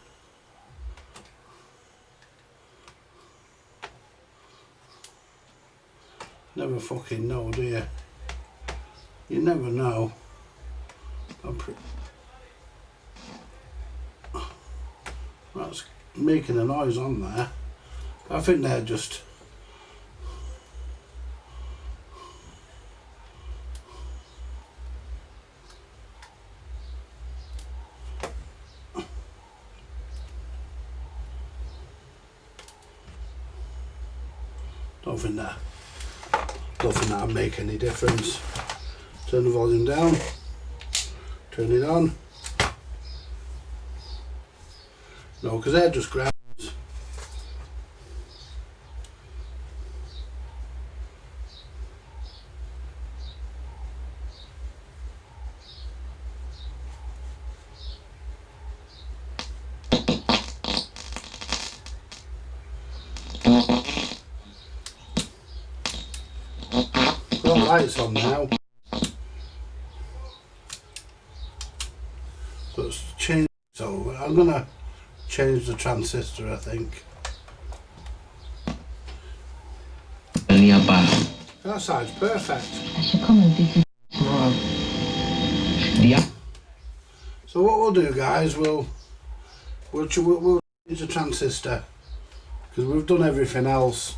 never fucking know, do you? You never know. That's making a noise on there. I think they're just don't think that'll make any difference. Turn the volume down, turn it on. No, because they're just grounds. Got lights on now. So it's changed. So I'm gonna change the transistor, I think. That side's perfect. So what we'll do, guys, we'll change the transistor because we've done everything else.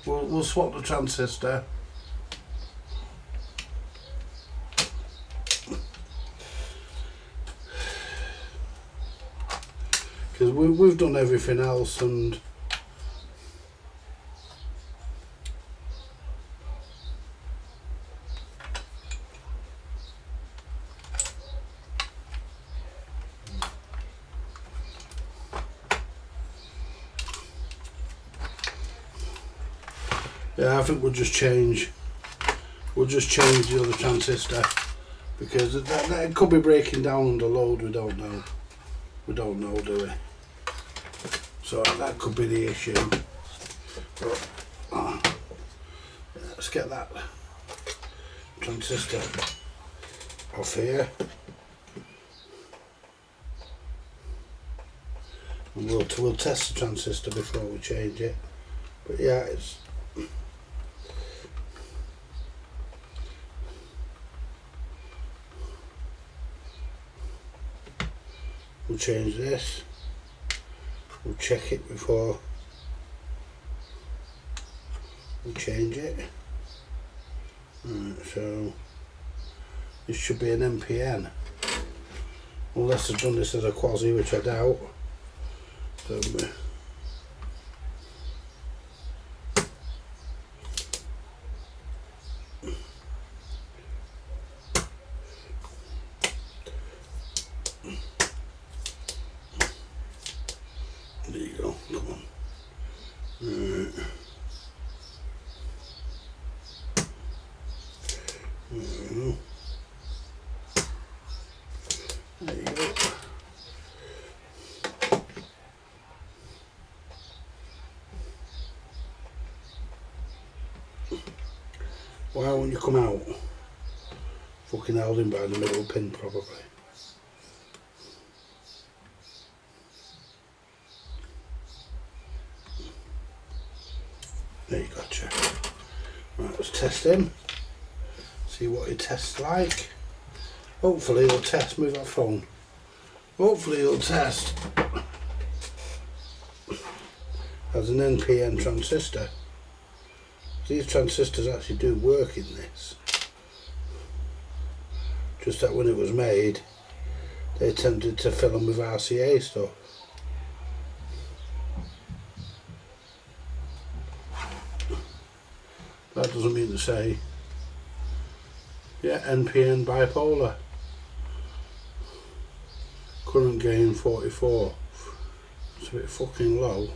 We'll swap the transistor. Because we've done everything else, and yeah, I think we'll just change the other transistor because that could be breaking down under load. We don't know. We don't know, do we? So that could be the issue. But let's get that transistor off here. And we'll test the transistor before we change it. But yeah, it's We'll change this. We'll check it before we change it. Right, so this should be an NPN. Unless I've done this as a quasi, which I doubt. So, there you go, come on. Right. There you go. Why won't you come out? Fucking held him by the middle pin probably. There you gotcha. Right, let's test him. See what he tests like. Hopefully he'll test, move that phone. Hopefully he'll test as an NPN transistor. These transistors actually do work in this. Just that when it was made, they tended to fill them with RCA stuff. That doesn't mean to say, yeah, NPN bipolar. Current gain 44. It's a bit fucking low.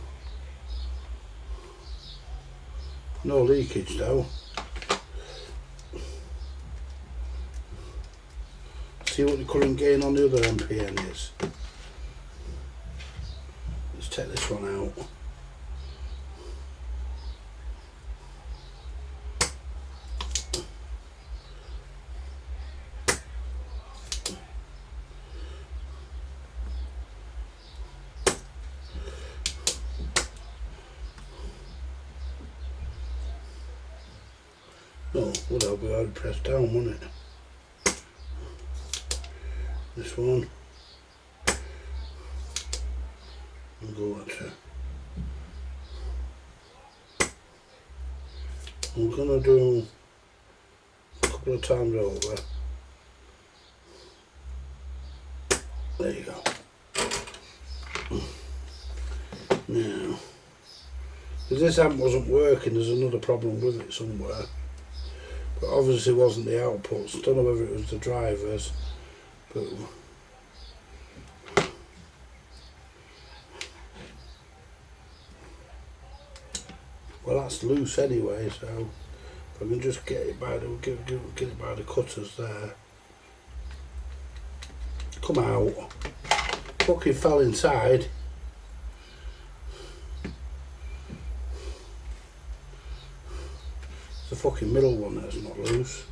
No leakage though. See what the current gain on the other NPN is. Let's take this one out. No, would have been already pressed down, wouldn't it? This one. And go at it. I'm gonna do a couple of times over. There you go. Now, if this amp wasn't working, there's another problem with it somewhere. But obviously it wasn't the outputs. Don't know whether it was the drivers, but well, that's loose anyway. So if I can just get it by the get it by the cutters there. Come out. Fucking fell inside. The fucking middle one that's not loose.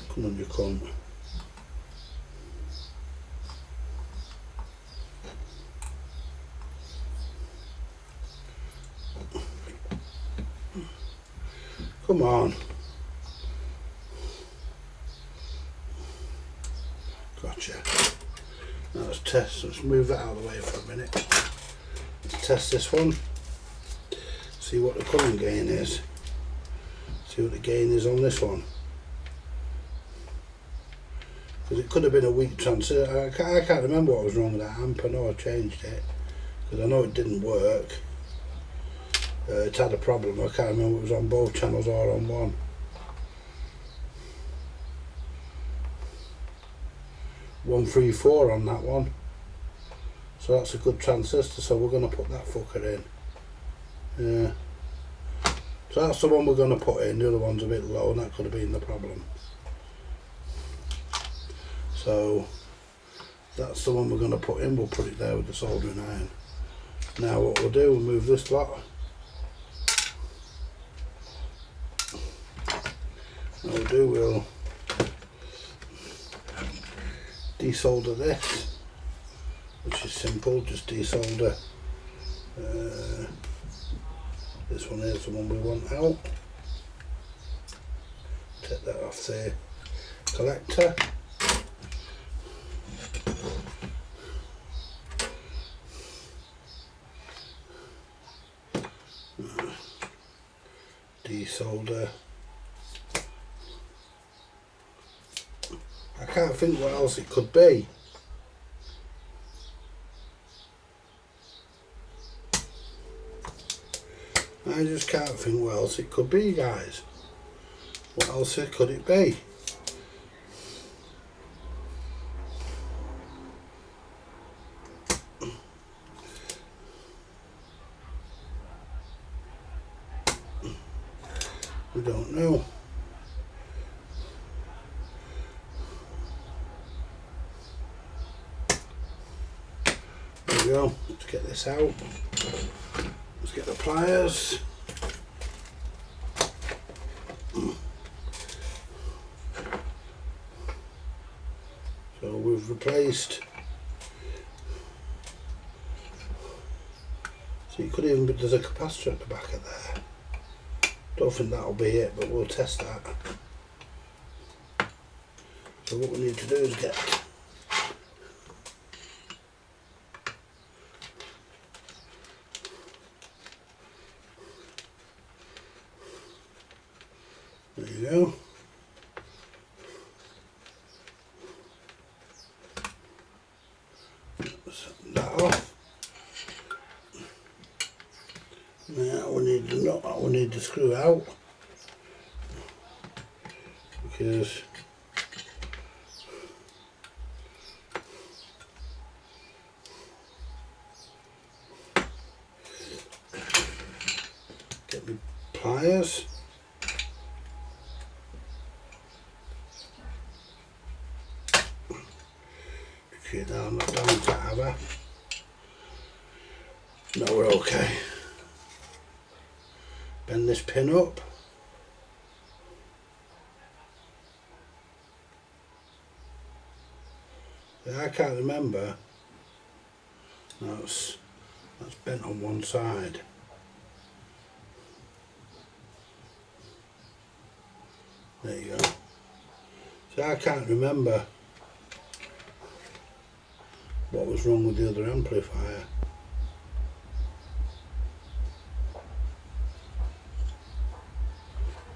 Come on, you cunt. Come on. Gotcha. Now let's test. Let's move that out of the way for a minute. Let's test this one. See what the current gain is. See what the gain is on this one. Because it could have been a weak transistor. I can't remember what was wrong with that amp. I know I changed it. Because I know it didn't work. It had a problem. I can't remember if it was on both channels or on one. $134 on that one. So that's a good transistor. So we're going to put that fucker in. Yeah. So that's the one we're going to put in. The other one's a bit low, and that could have been the problem. So that's the one we're going to put in. We'll put it there with the soldering iron. Now what we'll do, we'll move this lot. What we'll do, we'll desolder this, which is simple. Just desolder. This one is the one we want out. Take that off the collector. solder. I can't think what else it could be. I just can't think what else it could be, guys. What else could it be? We don't know. There we go. Let's get this out. Let's get the pliers. So we've replaced. So you could even, but there's a capacitor at the back of there. Don't think that'll be it, but we'll test that. So what we need to do is get there you go. Set that off. Now we need the nut, we need the screw out because get me pliers. Okay, now I'm not down to have her. No, we're okay. Bend this pin up. Yeah, I can't remember. That's bent on one side. There you go. So I can't remember what was wrong with the other amplifier.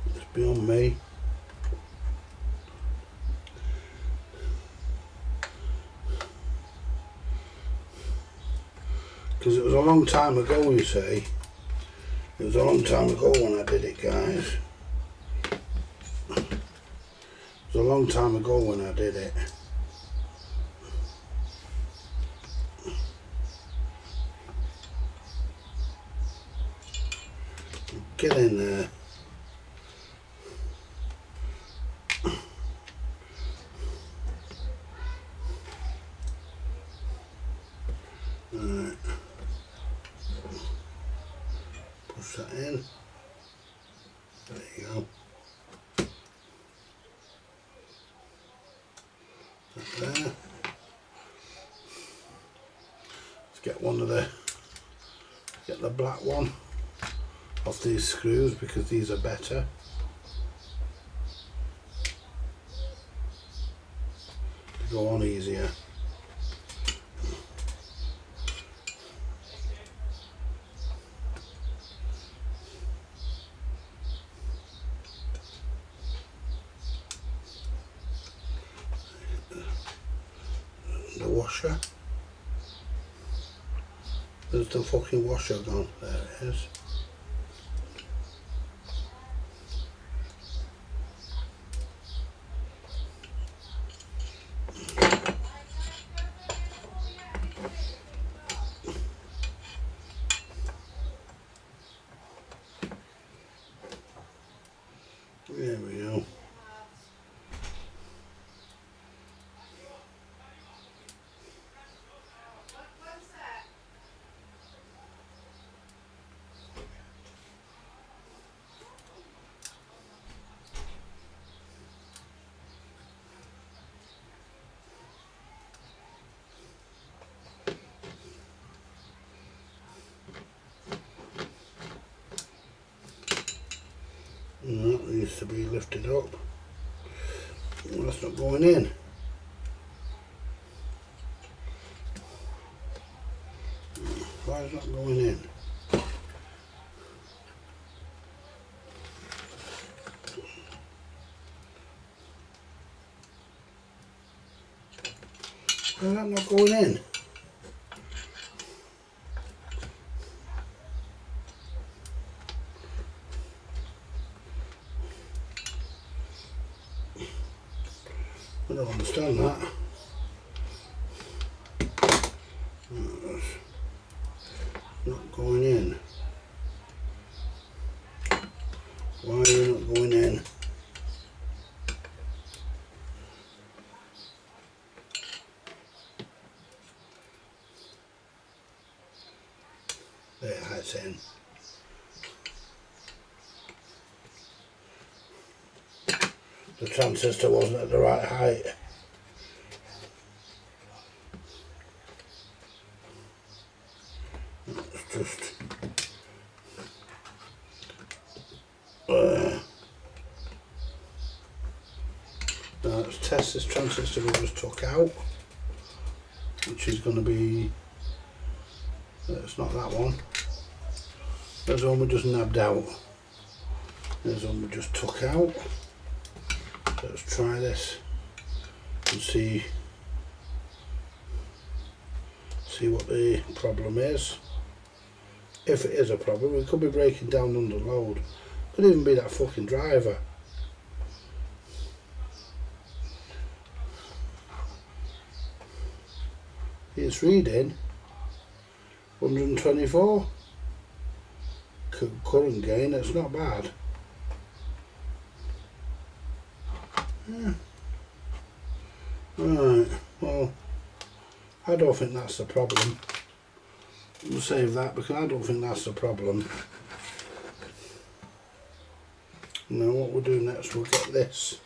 It's beyond me. Because it was a long time ago, you see. It was a long time ago when I did it, guys. It was a long time ago when I did it. Get in there. Right. Push that in. There you go. That there. Let's get one of get the black one off these screws because these are better. To go on easier. The washer. Where's the fucking washer gone? There it is. There we go. And that needs to be lifted up. Well, that's not going in. Why is that going in? Is that not going in? I don't understand that. It's not going in. Why are you not going in? There, that's in. The transistor wasn't at the right height. It's just now let's test this transistor we just took out, which is going to be, it's not that one. There's one we just nabbed out. There's one we just took out. Let's try this and see what the problem is. If it is a problem, it could be breaking down under load. Could even be that fucking driver. It's reading 124 current gain. It's not bad. Yeah. Right, well, I don't think that's the problem. We'll save that because I don't think that's the problem. Now what we'll do next, we'll get this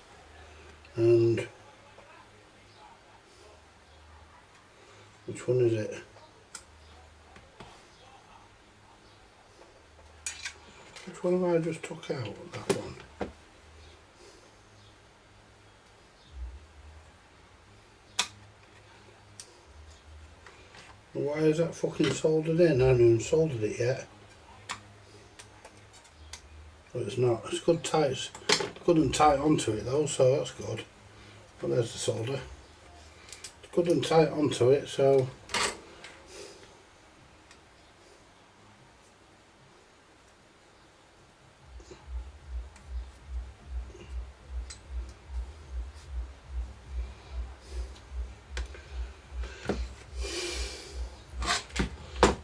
and which one is it? Which one have I just took out? That one. Why is that fucking soldered in? I haven't even soldered it yet. But it's not. It's good tight. Good and tight onto it though, so that's good. But there's the solder. It's good and tight onto it, so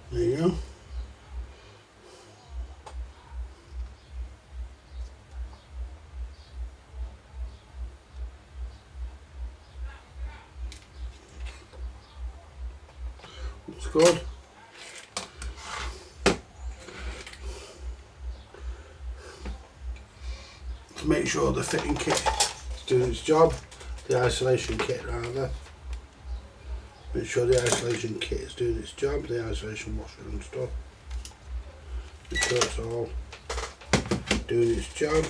there you go. Looks good. To make sure the fitting kit is doing its job, the isolation kit rather. Make sure the isolation kit is doing its job, the isolation washer and stuff. Make sure it's all doing its job.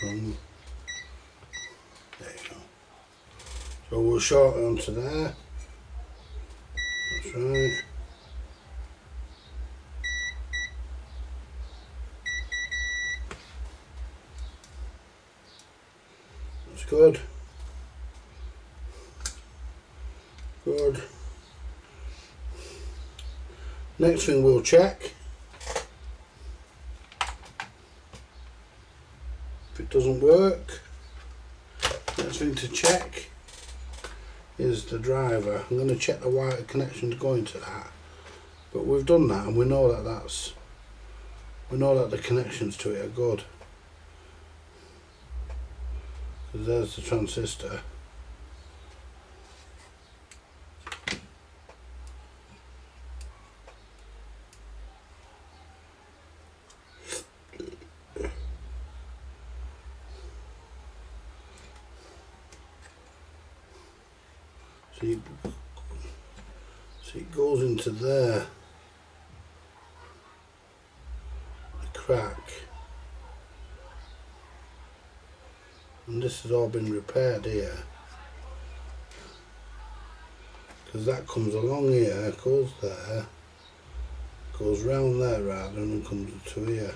And there you go. So we'll short it onto there. That's right. That's good. Good. Next thing we'll check, if it doesn't work, next thing to check is the driver. I'm going to check the wire connections going to that, but we've done that and we know that the connections to it are good. So there's the transistor. So it goes into there, the crack, and this has all been repaired here, because that comes along here, goes there, goes round there rather than comes to here.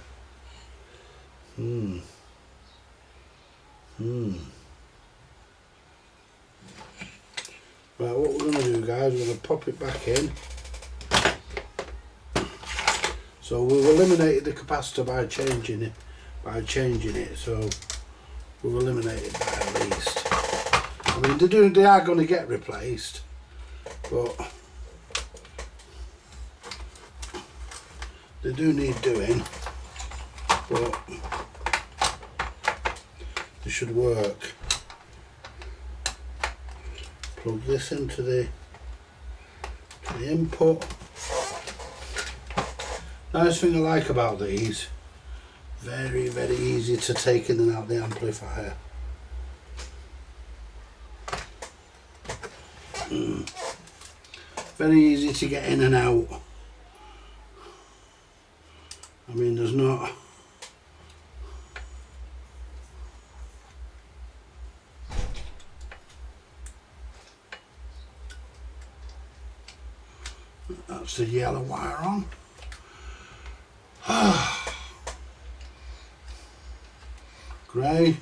Right, what we're going to do, guys, we're going to pop it back in. So we've eliminated the capacitor by changing it, so we've eliminated that at least. I mean, they are going to get replaced, but they do need doing, but they should work. Plug this into the input. Nice thing I like about these, very, very easy to take in and out the amplifier. Very easy to get in and out. I mean, there's not... That's the yellow wire on. Grey.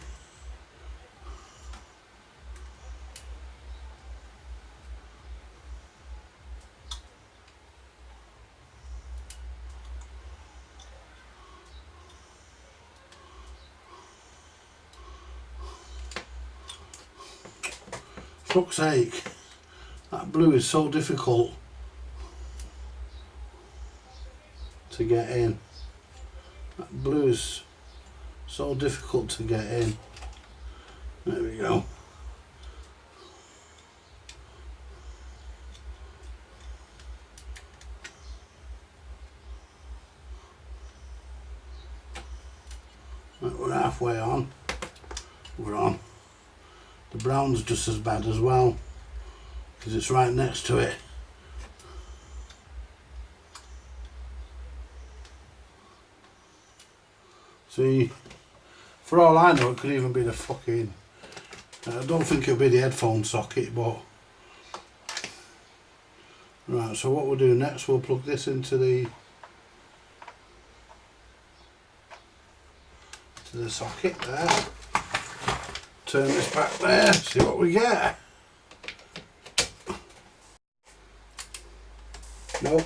Fuck's sake, that blue is so difficult to get in. That blue is so difficult to get in. There we go. Right, we're halfway on. We're on. The brown's just as bad as well, because it's right next to it. See, for all I know, it could even be the fucking... I don't think it'll be the headphone socket, but... Right, so what we'll do next, we'll plug this into the socket there. Turn this back there, see what we get. Nope.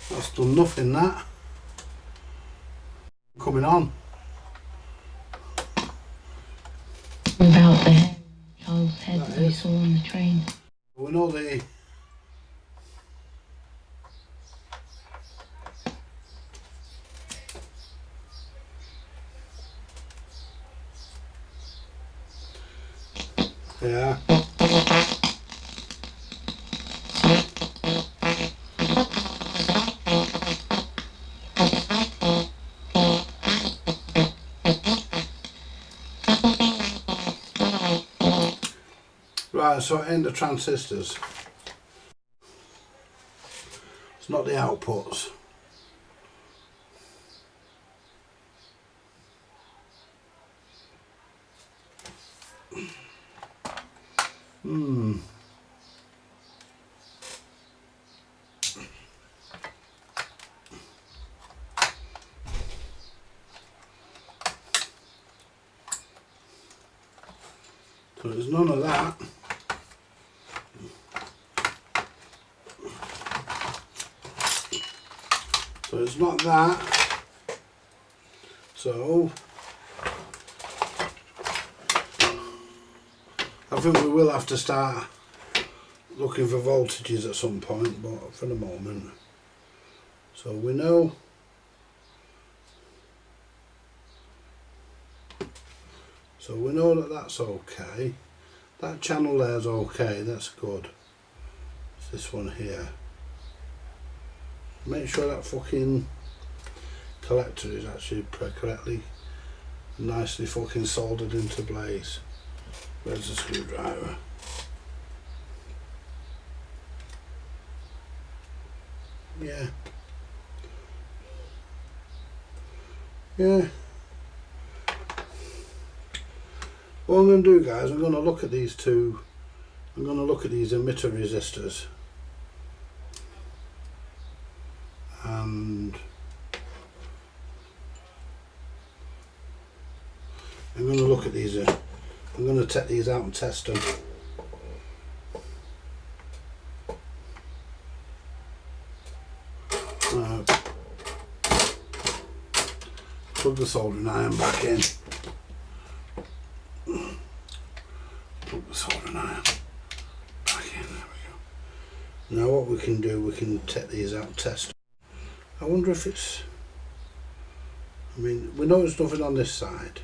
That's done nothing, that. Coming on. About the child's head that we saw on the train. We know the... Yeah. Right, so in the transistors, it's not the outputs. So there's none of that. So it's not that. So I think we will have to start looking for voltages at some point, but for the moment. So we know that that's okay. That channel there's okay, that's good. It's this one here. Make sure that fucking collector is actually correctly, nicely fucking soldered into place. Where's the screwdriver? Yeah. Yeah. What I'm going to do, guys, I'm going to look at these two. I'm going to look at these emitter resistors, and I'm going to look at these. I'm going to take these out and test them. Plug the soldering iron back in. Plug the soldering iron back in. There we go. Now what we can do, we can take these out and test. I wonder if it's. I mean, we know there's nothing on this side.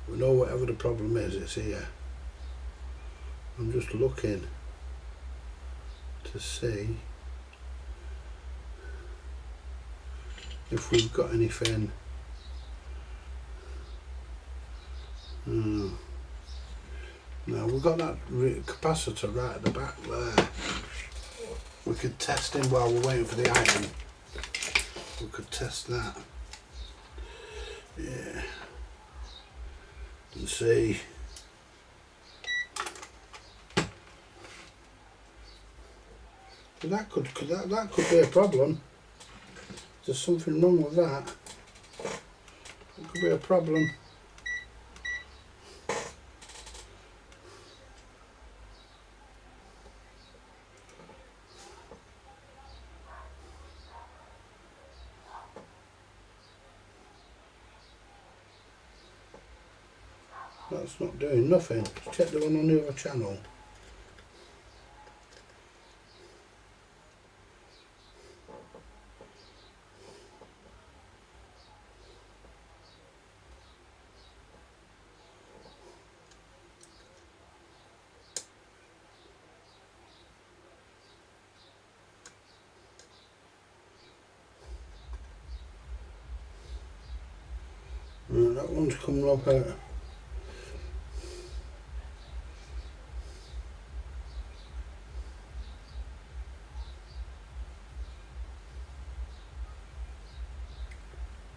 We know whatever the problem is, it's here. I'm just looking to see if we've got anything. No, we've got that capacitor right at the back there. We could test him while we're waiting for the iron. We could test that. Yeah. And see. That could be a problem. There's something wrong with that. It could be a problem. That's not doing nothing. Let's check the one on the other channel. That one's coming up at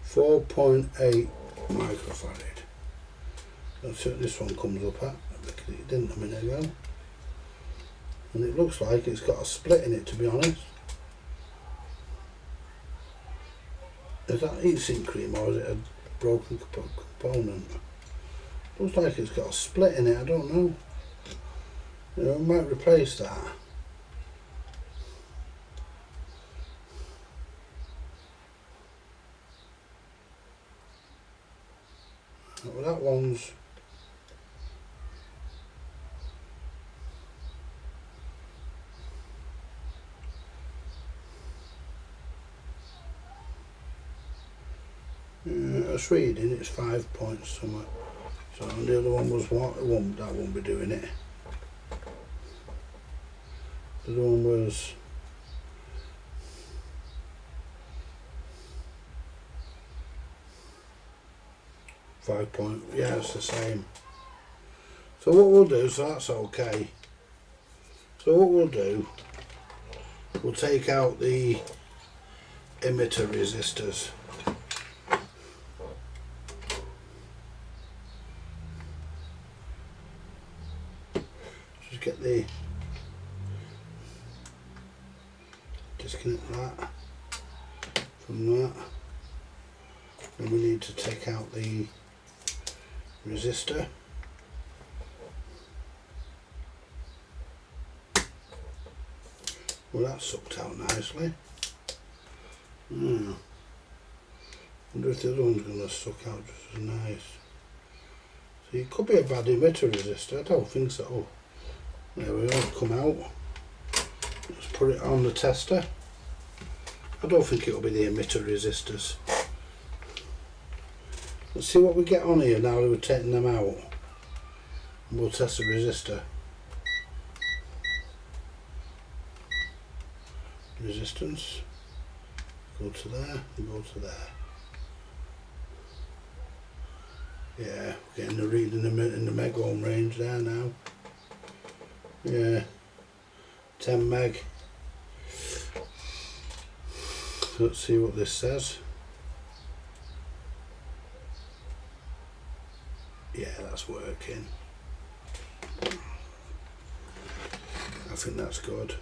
4.8 microfarad. That's what this one comes up at, because it didn't a minute ago. And it looks like it's got a split in it, to be honest. Is that heatsink cream or is it a broken component? Looks like it's got a split in it, I don't know. You know, we might replace that. Well, that one's it's reading, it's 5 points somewhere. So the other one was what? That won't be doing it. The other one was 5 point, yeah, it's the same. So what we'll do, so that's okay. So what we'll do, we'll take out the emitter resistors. Just get the, disconnect that from that. And we need to take out the resistor. Well, that's sucked out nicely. Wonder if the other one's going to suck out just as nice. So it could be a bad emitter resistor. I don't think so. There we go, come out. Let's put it on the tester. I don't think it'll be the emitter resistors. Let's see what we get on here now that we're taking them out. And we'll test the resistor. Resistance. Go to there and go to there. Yeah, getting the reading in the meg ohm range there now. Yeah, 10 meg. Let's see what this says. Yeah, that's working. I think that's good.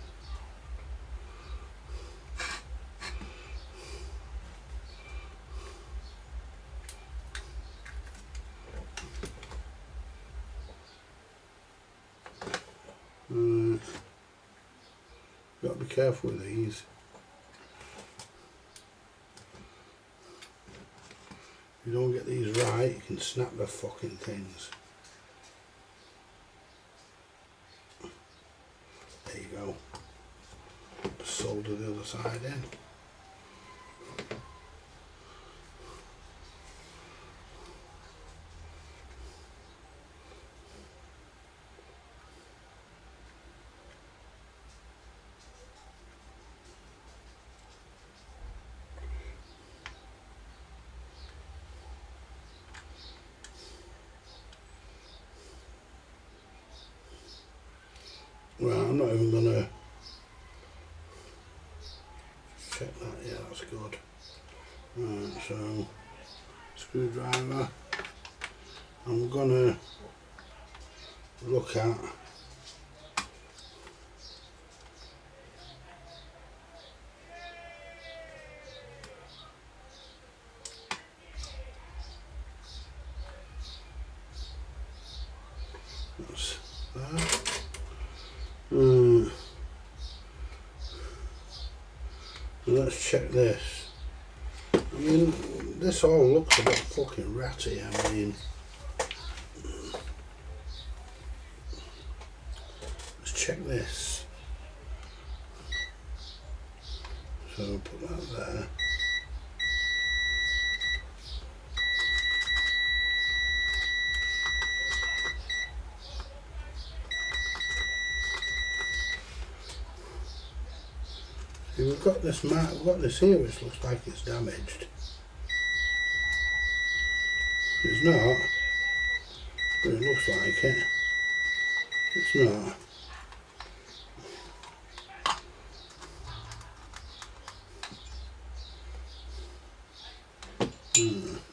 Got to be careful with these. If you don't get these right, you can snap the fucking things. There you go. Solder the other side in. Right, I'm not even gonna check that. Yeah, that's good. Right, so screwdriver. I'm gonna look at that's that. Let's check this. I mean, this all looks a bit fucking ratty. I mean, let's check this. So put that there. See, we've got this mark, we've got this here which looks like it's damaged. It's not, but it looks like it. It's not.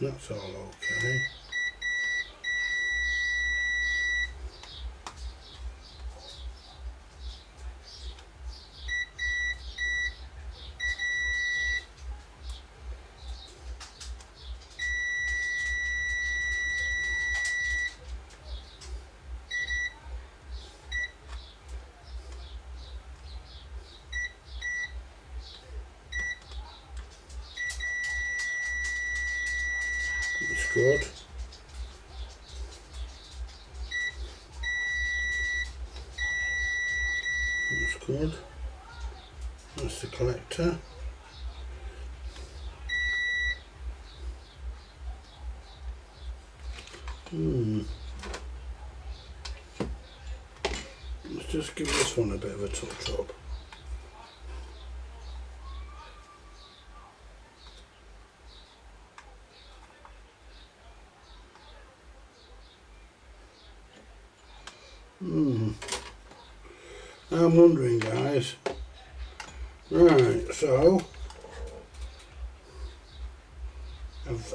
That's all okay. That's good. That's good. That's the collector. Let's just give this one a bit of a touch up. I'm wondering, guys. Right, so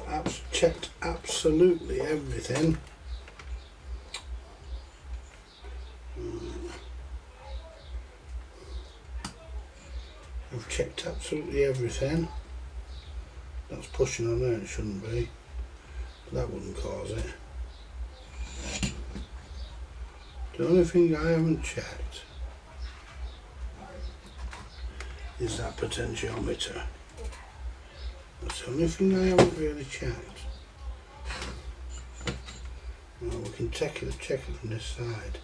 I've checked absolutely everything. I've checked absolutely everything. That's pushing on there, it shouldn't be. But that wouldn't cause it. The only thing I haven't checked is that potentiometer. That's the only thing I haven't really checked. Well, we can check it from this side.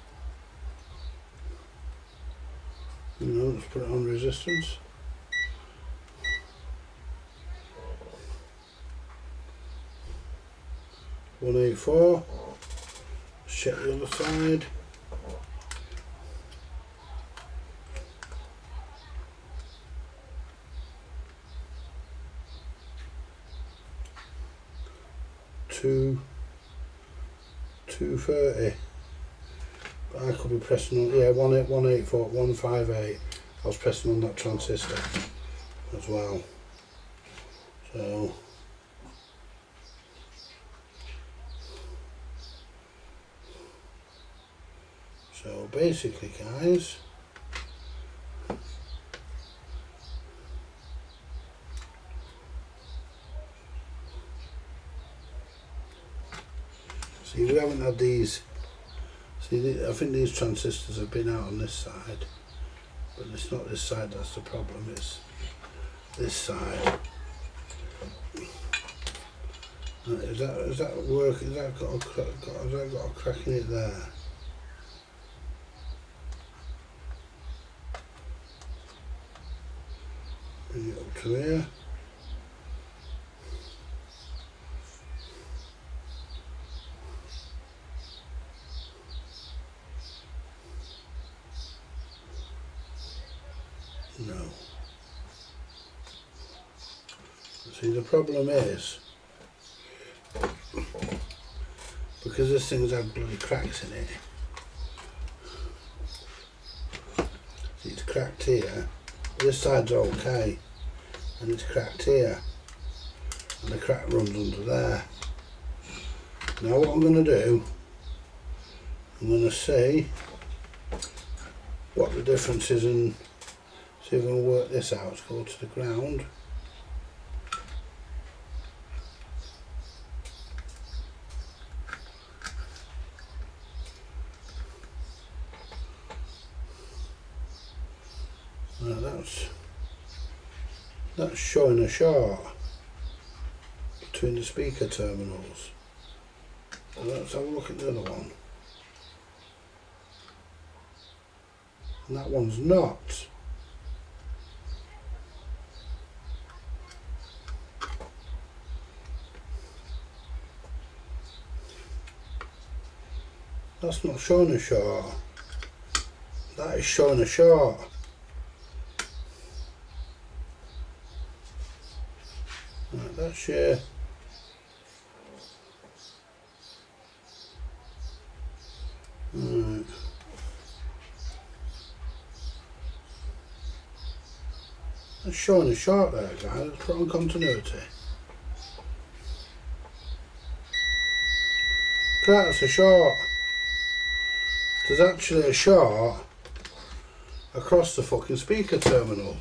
Let's put it on resistance. $184. Let's check the other side. $230. But I could be pressing on, yeah, 184, 158. I was pressing on that transistor as well. So So basically, guys, see, we haven't had these. See, I think these transistors have been out on this side, but it's not this side that's the problem, it's this side. Is that work? Has that got a crack in it there? Bring it up to here. No. See, the problem is, because this thing's had bloody cracks in it, see, it's cracked here, this side's okay, and it's cracked here, and the crack runs under there. Now what I'm going to do, I'm going to see what the difference is and see if I can work this out. Let's go to the ground. Now that's showing a short between the speaker terminals. So let's have a look at the other one. And that one's not. That's not showing a short. That is showing a short. Right, that's your right. That's showing a short there, guys. Let's put on continuity. That's a short. There's actually a short across the fucking speaker terminal.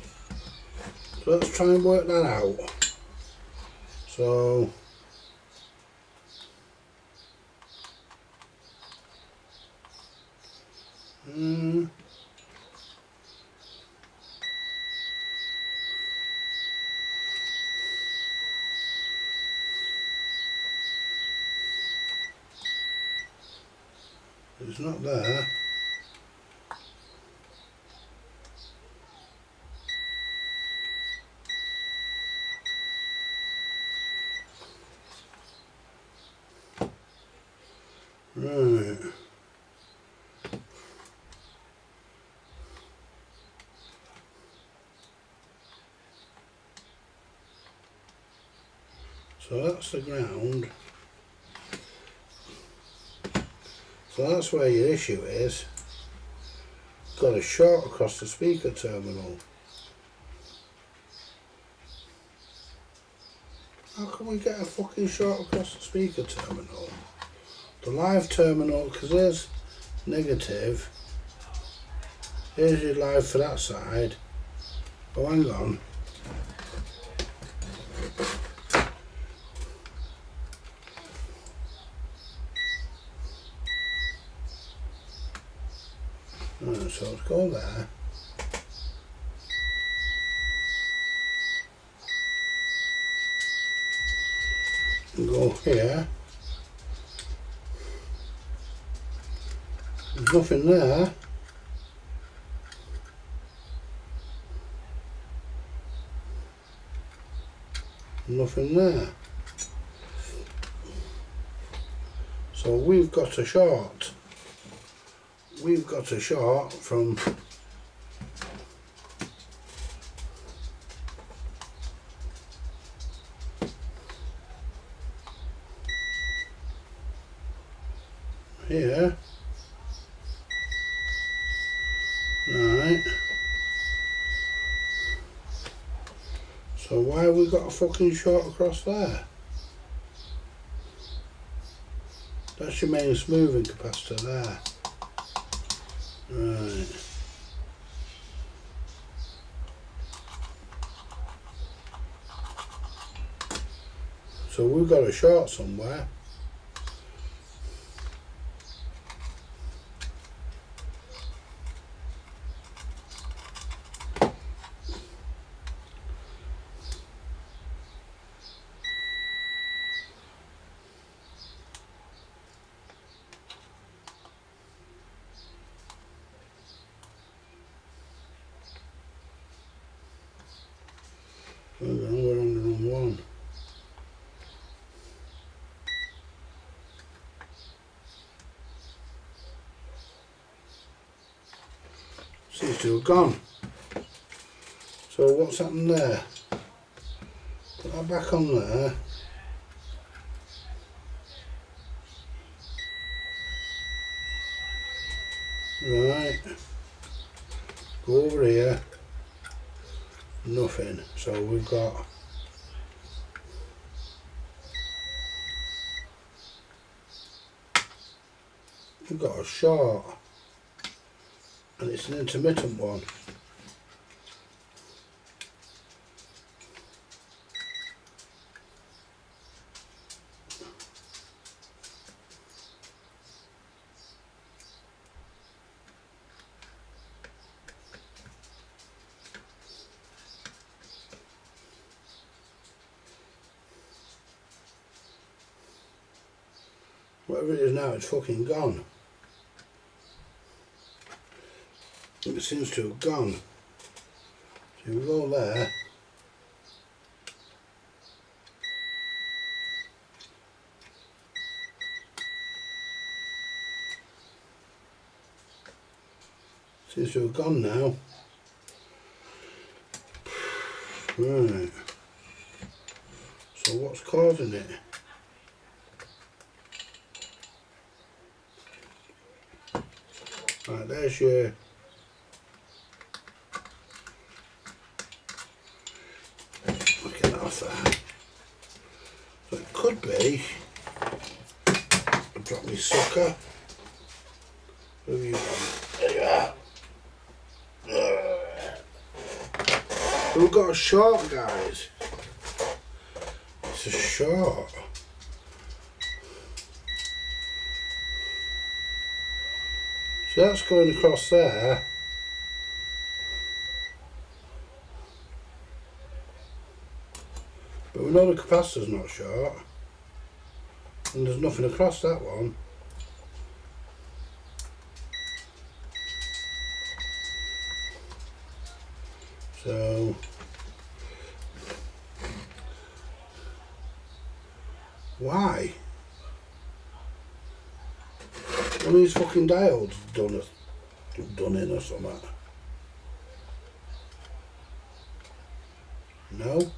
So let's try and work that out. So it's not there. Right. So that's the ground. So that's where your issue is. Got a short across the speaker terminal. How can we get a fucking short across the speaker terminal? The live terminal, because there's negative. Here's your live for that side. Oh, hang on. Right, so let's go there. And go here. There's nothing there. Nothing there. So we've got a short. We've got a short from here. Right. So why have we got a fucking short across there? That's your main smoothing capacitor there. Right. So we've got a short somewhere. We're on the wrong one. Seems to have gone. So what's happened there? Put that back on there. Right. Go over here. Nothing. So we've got a short, and it's an intermittent one. Whatever it is now, it's fucking gone. It seems to have gone. So you go there. Seems to have gone now. Right. So what's causing it? Right, there's your look at off there. So it could be drop me sucker. Where have you gone? There you are. We've got a short, guys. It's a short. So that's going across there. But we know the capacitor's not short. And there's nothing across that one. So why? One of these fucking diodes done in or something. No?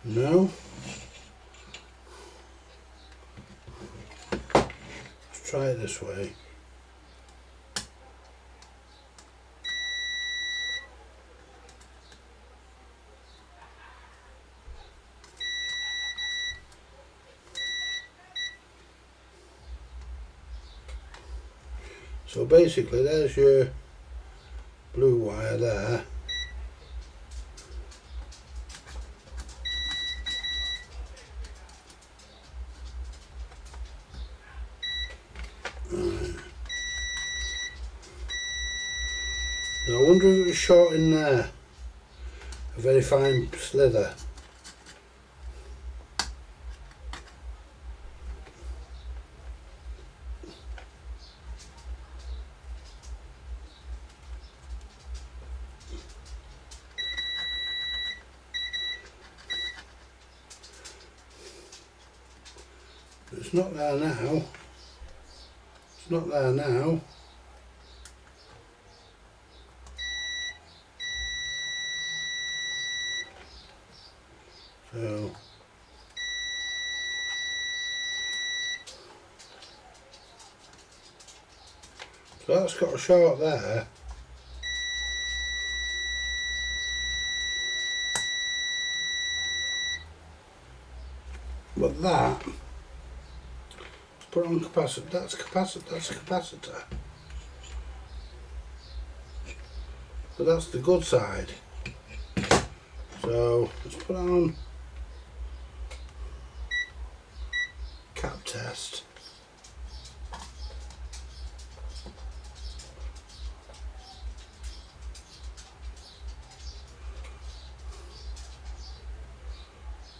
No? Let's try it this way. So basically there's your blue wire there. Right. Now I wonder if it was short in there. A very fine slither. It's not there now. It's not there now. So that's got a short there. But that, put on capacitor, that's capacitor, that's a capacitor. But that's the good side. So let's put on cap test.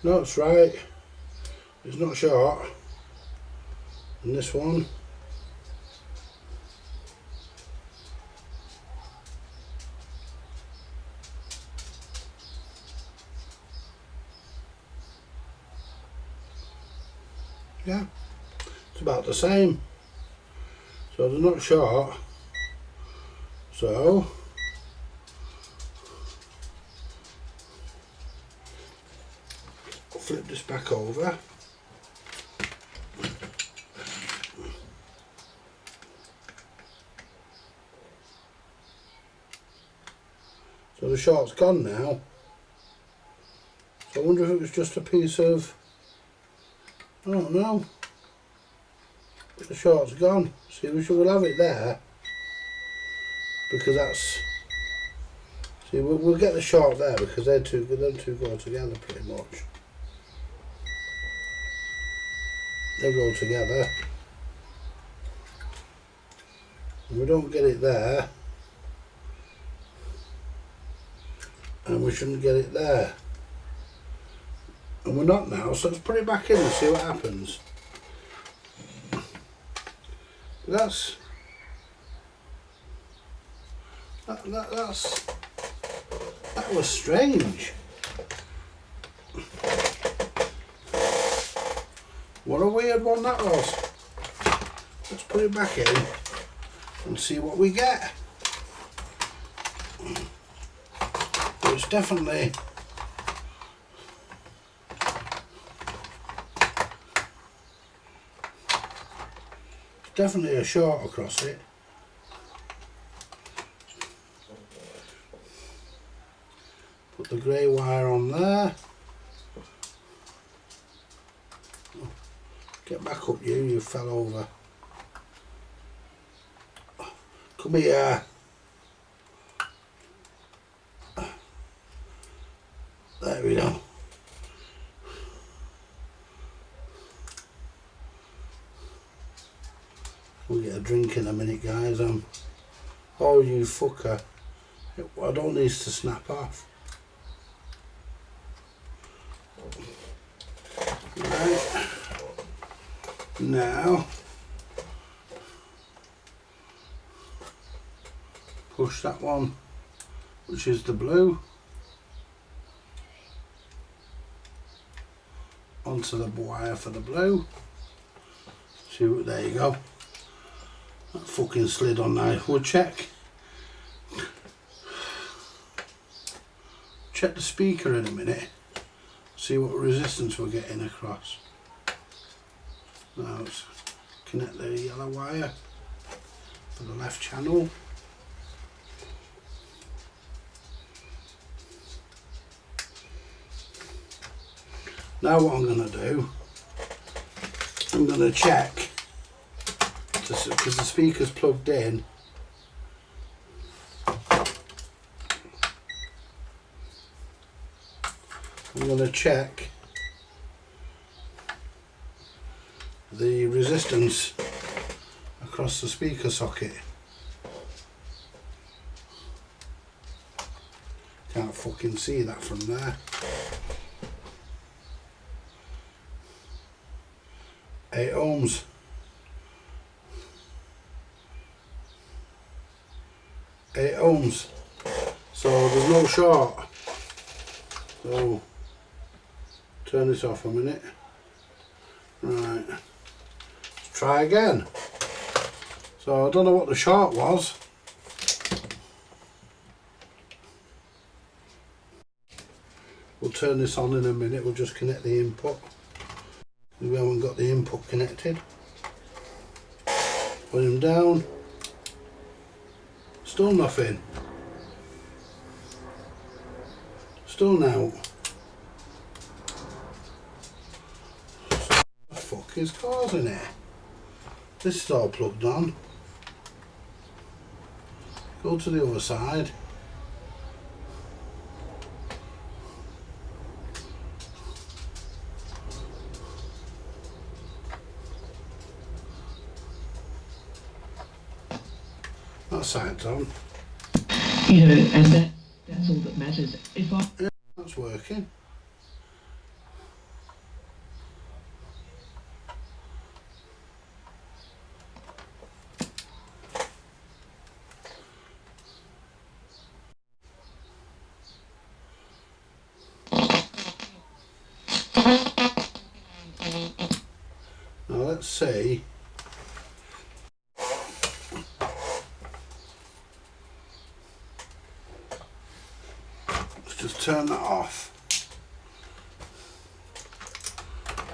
No, it's right. It's not short. And this one. Yeah, it's about the same. So they're not short. So I'll flip this back over. So the short's gone now. So I wonder if it was just a piece of, I don't know. The short's gone. See, we should have it there because that's. See, we'll get the short there because them two go together pretty much. They go together. And we don't get it there, and we shouldn't get it there. And we're not now, so let's put it back in and see what happens. That was strange. What a weird one that was. Let's put it back in and see what we get. It's definitely a short across it. Put the grey wire on there. Get back up, you fell over. Come here. There we go. We'll get a drink in a minute, guys. Oh, you fucker. I don't need to snap off. Right. Now, push that one, which is the blue, onto the wire for the blue. See, there you go. That fucking slid on there. We'll check the speaker in a minute. See what resistance we're getting across. Now let's connect the yellow wire for the left channel. Now what I'm going to do, I'm going to check, because the speaker's plugged in. I'm going to check the resistance across the speaker socket. Can't fucking see that from there. 8 ohms. 8 ohms. So there's no short. So turn this off a minute. Right. Let's try again. So I don't know what the short was. We'll turn this on in a minute. We'll just connect the input. We haven't got the input connected. Put him down. Still nothing. Still now. fuck is causing it? This is all plugged on. Go to the other side. That side's on. You know, and that's all that matters. If I... Yeah, that's working. Now let's see. Let's just turn that off.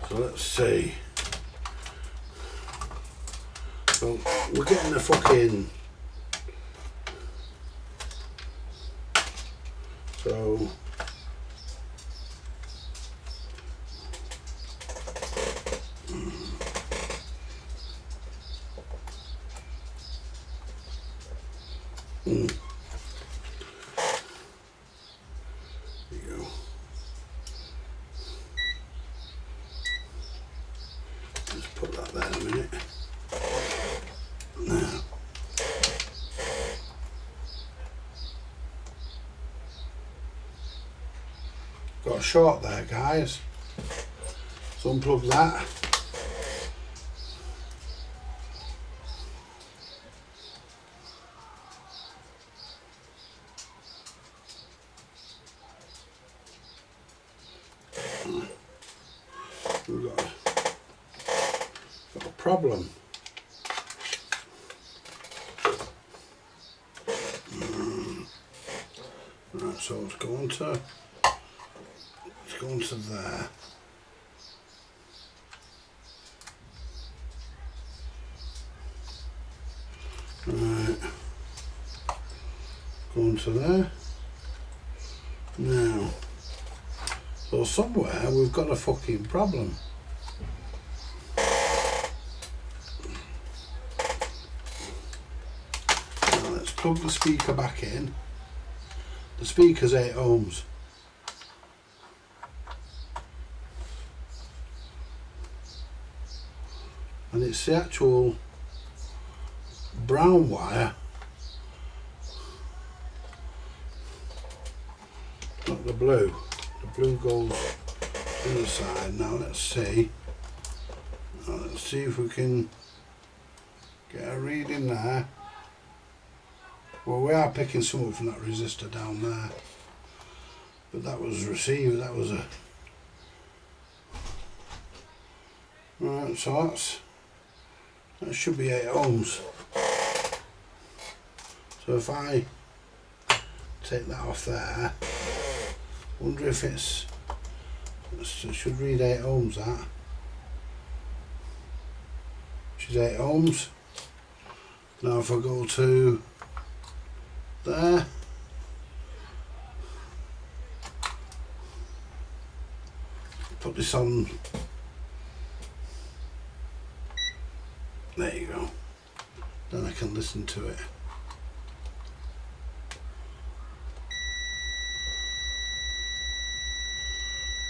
So let's see. So we're getting the fucking. So. There you go. Just put that there a minute. Now. Got a short there, guys. So unplug that. We've got a problem. Right, so let's go on to there. Right, go on to there. Now, so somewhere we've got a fucking problem. Now let's plug the speaker back in. The speaker's 8 ohms. And it's the actual brown wire, not the blue. The blue goes inside. Now let's see. Now let's see if we can get a reading there. Well, we are picking some up from that resistor down there, but that was received. That was a right. So that should be 8 ohms. So if I take that off there, wonder if it should read 8 ohms, that, which is 8 ohms. Now if I go to there, put this on, there you go, then I can listen to it.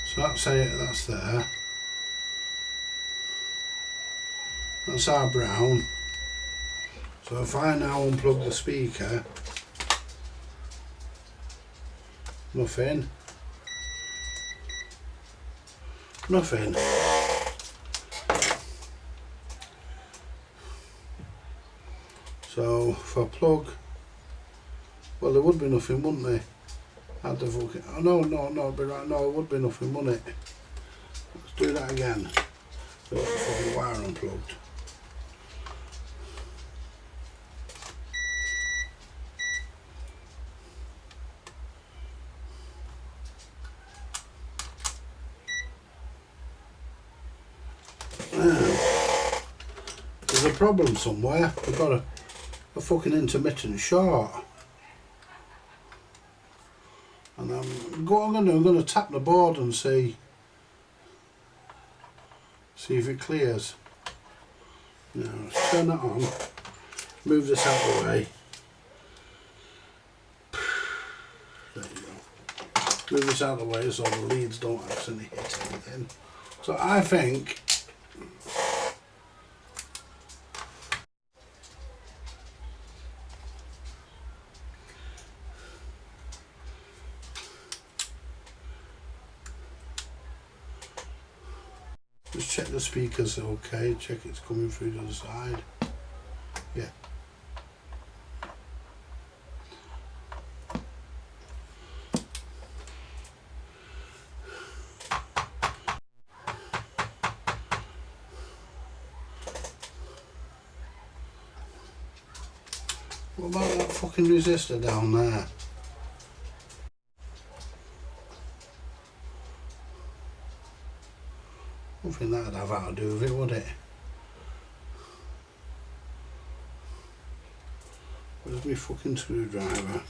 So that's it, that's there. That's our brown. So if I now unplug the speaker, nothing. Nothing. So if I plug, well, there would be nothing, wouldn't there? Had the fucking, oh no, it'd be right, no, it would be nothing, wouldn't it? Let's do that again. Got the fucking wire unplugged. There's a problem somewhere. We've got a fucking intermittent short. And I'm gonna tap the board and see See if it clears. Now let's turn that on. Move this out of the way. There you go. Move this out of the way so the leads don't accidentally hit anything. So I think just check the speakers are okay, check it's coming through the other side. Yeah. What about that fucking resistor down there? I don't think that'd have out to do with it, would it? Where's my fucking screwdriver?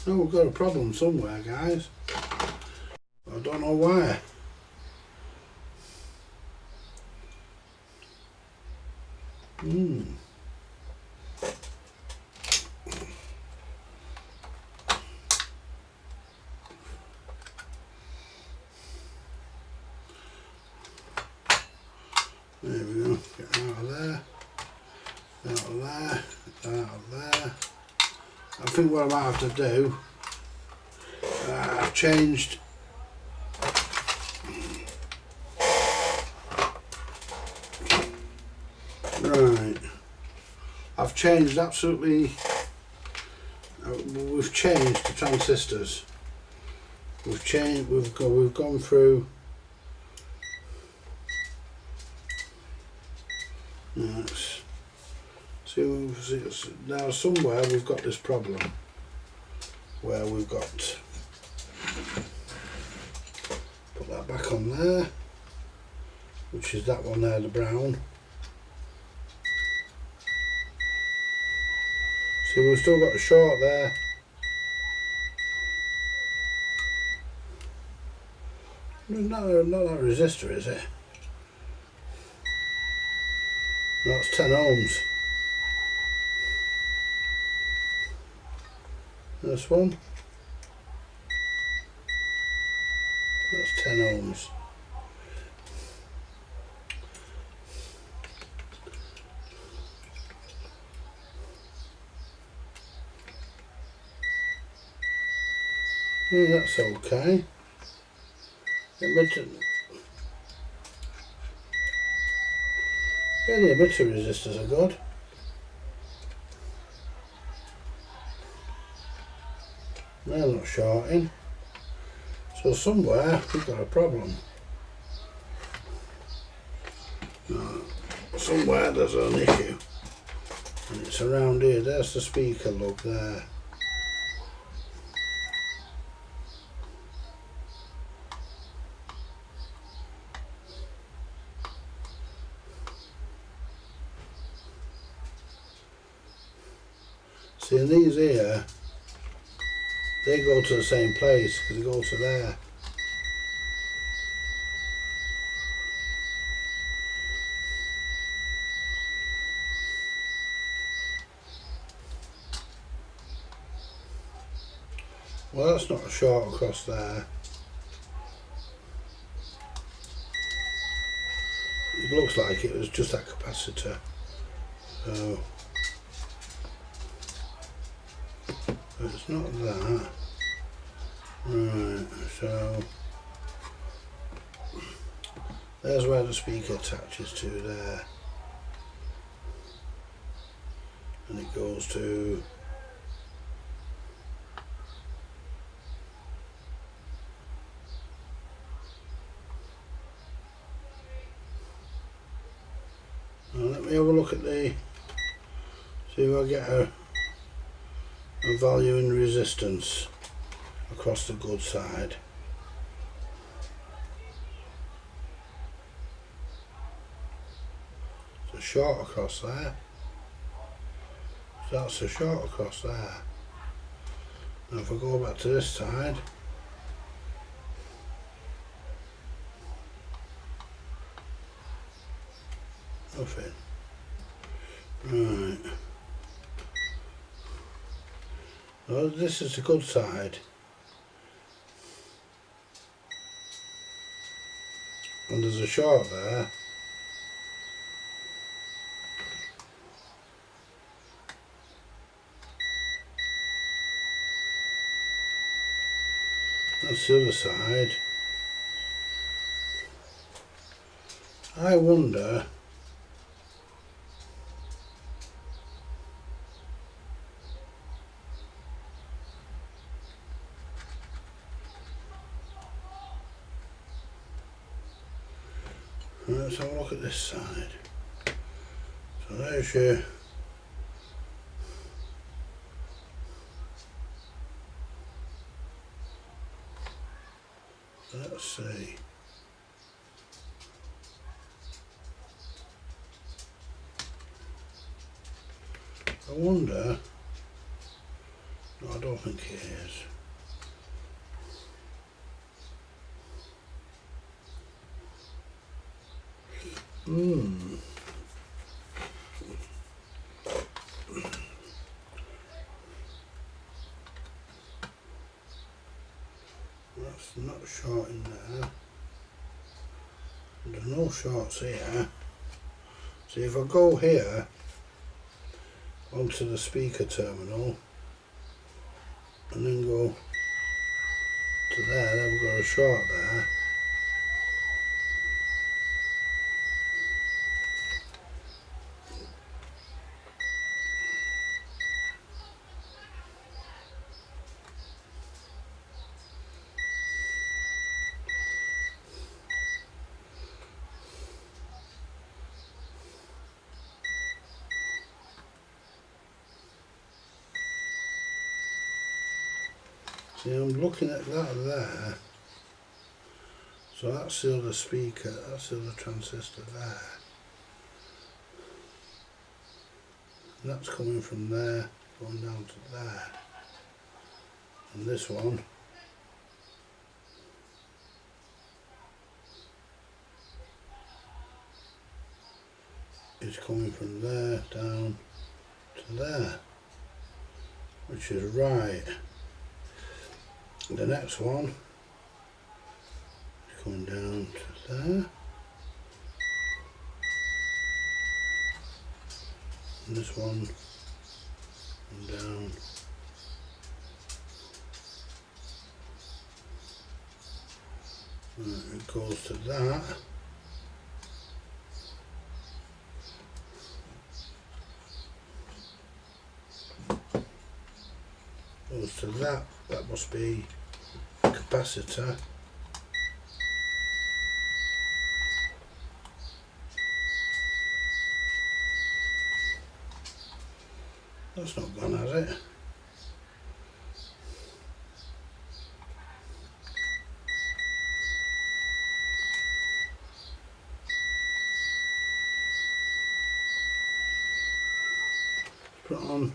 Oh, we've got a problem somewhere, guys. I don't know why. There we go. Get out of there. Out of there. Out of there. I think what I might have to do, I've changed right. I've changed absolutely. We've changed the transistors. We've changed. We've gone through. Yes. See, now somewhere we've got this problem where we've got, put that back on there, which is that one there, the brown. See, we've still got a short there. Not that resistor, is it? That's 10 ohms. This one, that's 10 ohms. Yeah, that's okay. The emitter resistors are good. They're not shorting. So somewhere we've got a problem. No, somewhere there's an issue. And it's around here. There's the speaker lug there. See, and these here, they go to the same place because they go to there. Well, that's not a short across there. It looks like it was just that capacitor. So it's not that. Right, so there's where the speaker attaches to there. And it goes to let me have a look at the, see if I get a value in resistance. across the good side. It's a short across there. So that's a short across there. Now if I go back to this side, nothing. Right. Well, this is the good side. And there's a short there. That's the other side. I wonder let's have a look at this side. So there's your let's see. I wonder. No, I don't think it is. That's not short in there. There's no shorts here. See, if I go here onto the speaker terminal and then go to there, then we've got a short there. See, I'm looking at that there. So that's the other speaker, that's the other transistor there. And that's coming from there, going down to there. And this one is coming from there down to there, which is right. The next one is coming down to there, and this one down and it goes to that. Goes to that. That must be capacitor. That's not gone, has it? Put it on.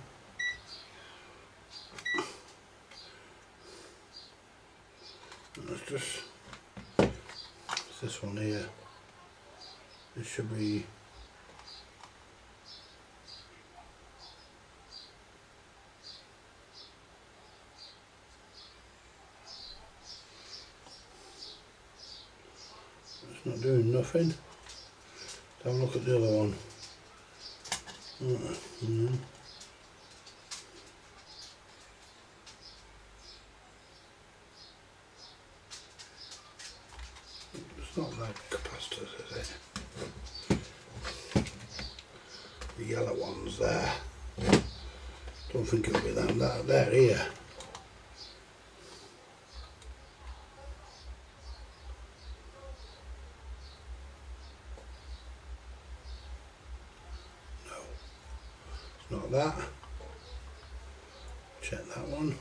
Let's just, it's this one here. It should be it's not doing nothing. Have a look at the other one. It's not that capacitor, is it? The yellow one's there. Don't think it'll be that there here. No, it's not that. Check that one.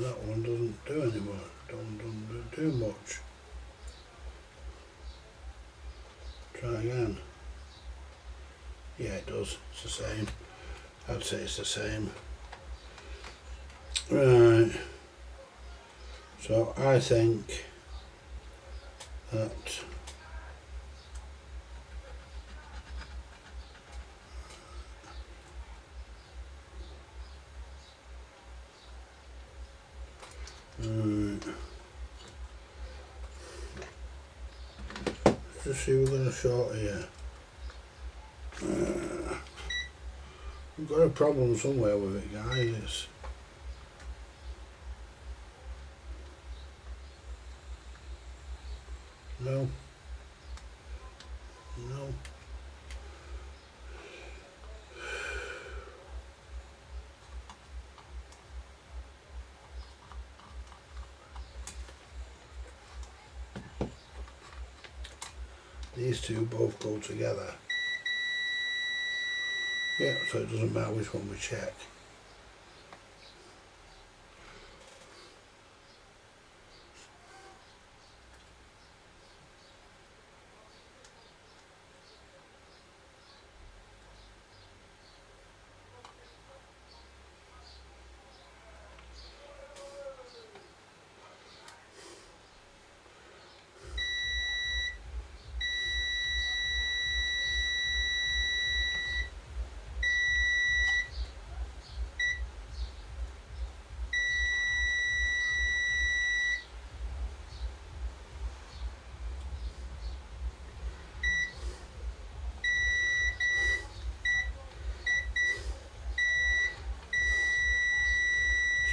That one doesn't do any much. Don't do much. Try again. Yeah, it does. It's the same. I'd say it's the same. Right. So I think that let's just see, we're going to short here. We've got a problem somewhere with it, guys. It's no. These two both go together. Yeah, so it doesn't matter which one we check.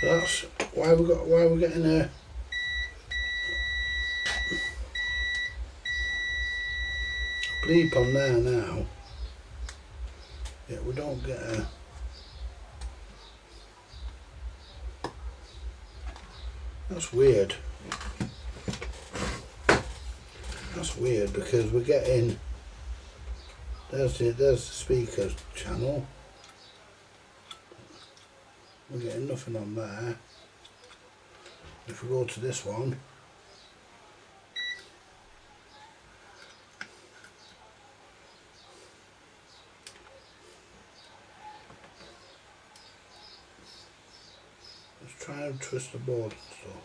So that's why we're getting a bleep on there now. Yeah, we don't get a. That's weird. That's weird because we're getting. There's the speaker channel. We're getting nothing on there. If we go to this one, let's try and twist the board and stuff.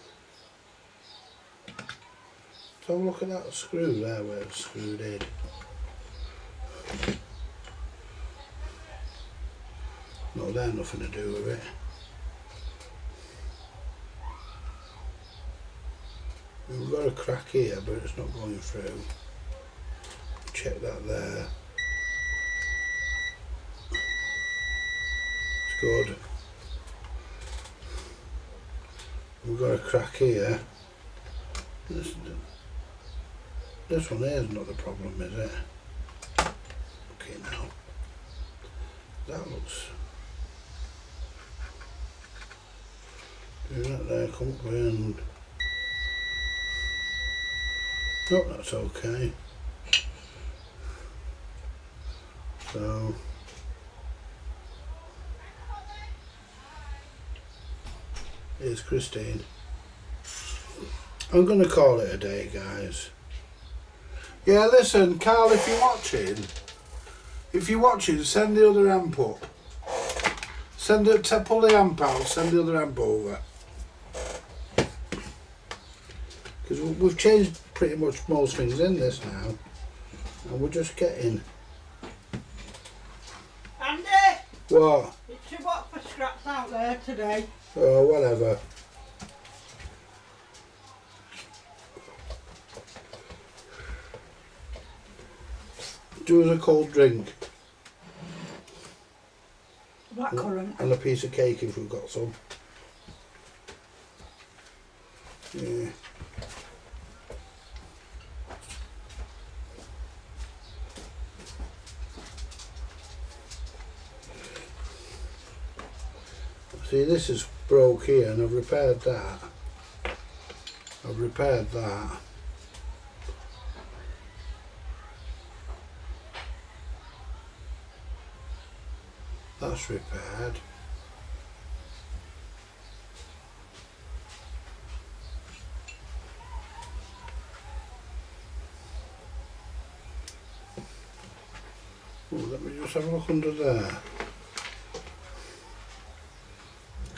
So look at that screw there where it's screwed in. No, they're nothing to do with it. We've got a crack here, but it's not going through. Check that there. It's good. We've got a crack here. This one here is not the problem, is it? Okay, now. That looks... Do that there, come up and... No, that's okay. So... Here's Christine. I'm going to call it a day, guys. Yeah, listen, Carl, if you're watching, send the other amp up. Pull the amp out, send the other amp over. Because we've changed pretty much most things in this now. And we're just getting... Andy! What? It's your what for scraps out there today? Oh, whatever. Do us a cold drink. Blackcurrant. And a piece of cake if we've got some. Yeah. See, this is broke here and I've repaired that. That's repaired. Oh, let me just have a look under there.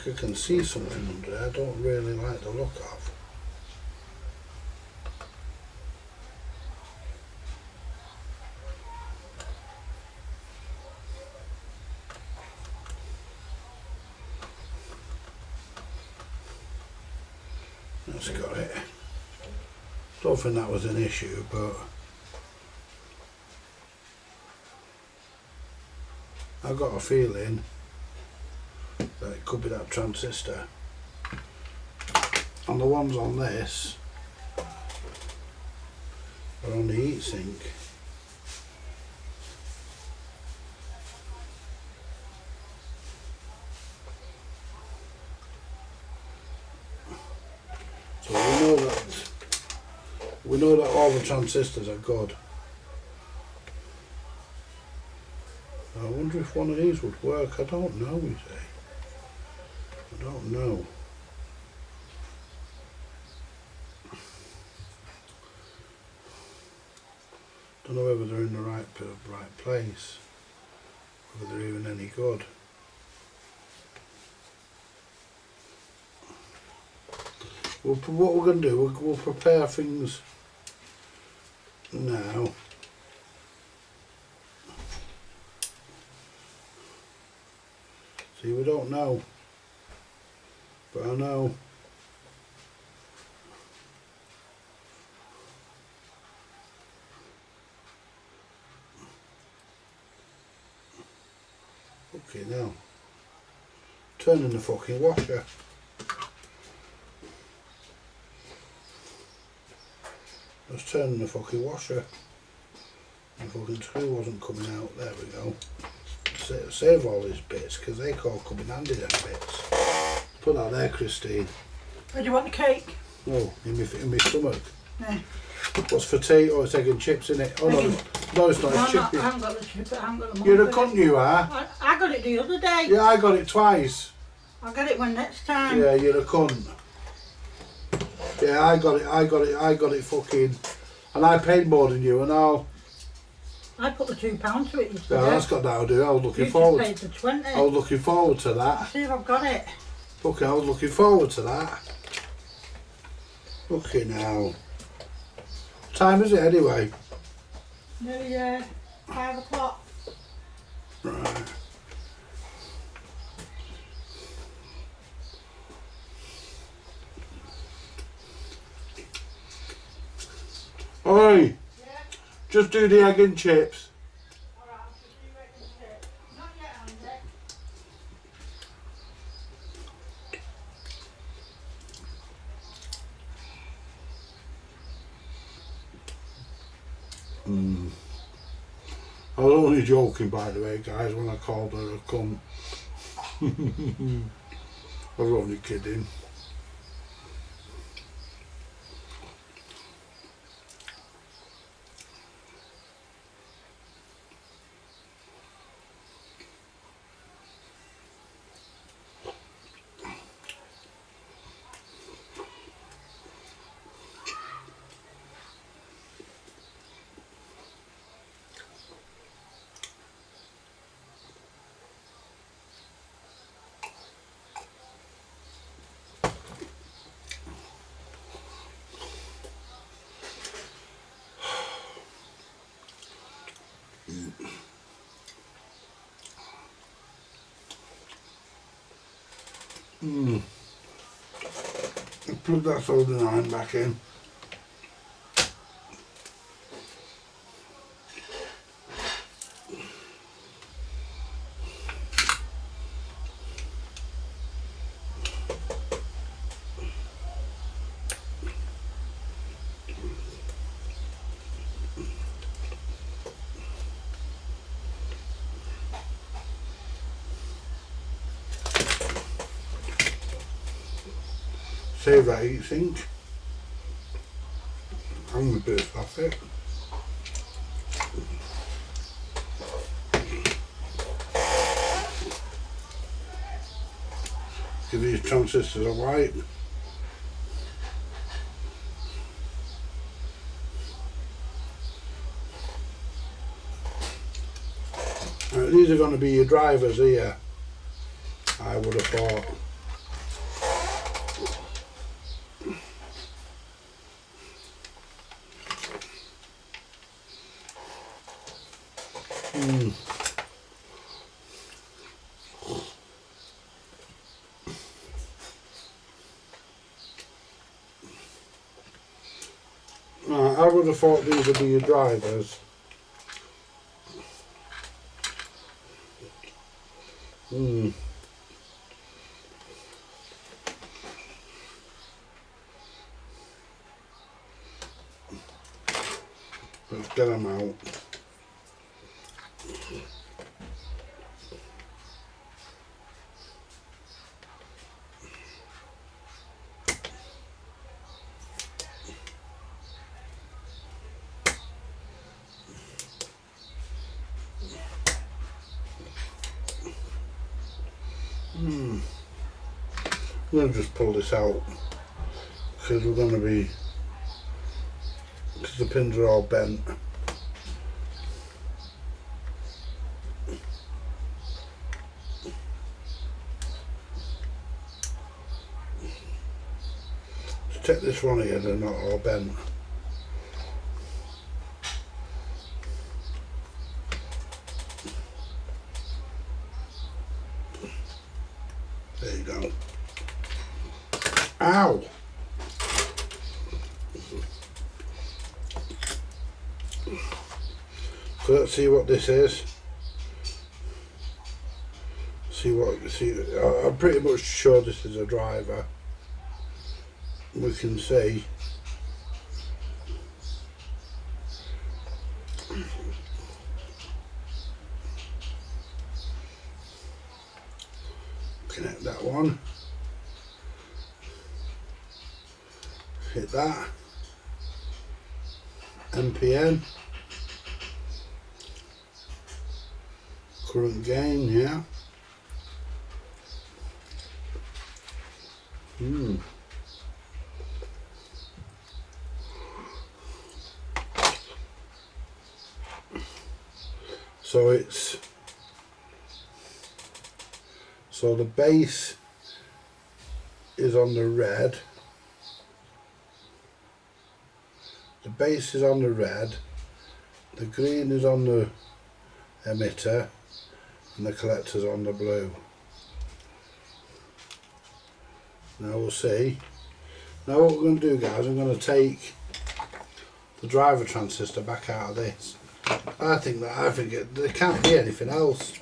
I can see something under there I don't really like the look of. That's got it. Don't think that was an issue, but I got a feeling that it could be that transistor. And the ones on this are on the heatsink. So we know that all the transistors are good. I wonder if one of these would work. I don't know, you see. I don't know. Don't know whether they're in the right place, whether they're even any good. What we're going to do, we'll prepare things now. See, we don't know, but I know. Okay, now, turning the fucking washer. Just turning the fucking washer. The fucking screw wasn't coming out. There we go. Save all these bits because they all come in handy, them bits. Put that there, Christine. Where do you want the cake? Oh, in my stomach. Yeah. What's for tea? Oh, it's egg and chips in it. Oh no, it's not. It's I chippy. haven't got the chip, I haven't got the You're a money. cunt, you are. I got it the other day. Yeah, I got it twice. I'll get it when next time. Yeah, you're a cunt. Yeah, I got it fucking, and I paid more than you and all. I put the £2 to it yesterday. Yeah, that's got that to do. I was looking You forward. just paid the 20. I was looking forward to that. See if I've got it. Okay, I was looking forward to that. Okay, now. What time is it anyway? Nearly 5 o'clock. Right. Oi! Yeah. Just do the egg and chips. Alright, I'll just do egg and chips. Not yet, Andy. I was only joking, by the way, guys, when I called her a cunt. I was only kidding. Plug that soldering iron back in. Save that heat sink. I'm a bit of plastic. Give these transistors a wipe. these are going to be your drivers here, I would have thought. I would have thought these would be your drivers. Let's get them out. I'm going to just pull this out because we're going to be, because the pins are all bent. Let's check this one here, they're not all bent. There you go. Ow! So let's see what this is. I'm pretty much sure this is a driver. We can see. Connect that one. Hit that. MPN. Current gain, yeah. So the base is on the red. The base is on the red. The green is on the emitter, and the collector's on the blue. Now we'll see. Now what we're going to do, guys, I'm going to take the driver transistor back out of this. I think there can't be anything else.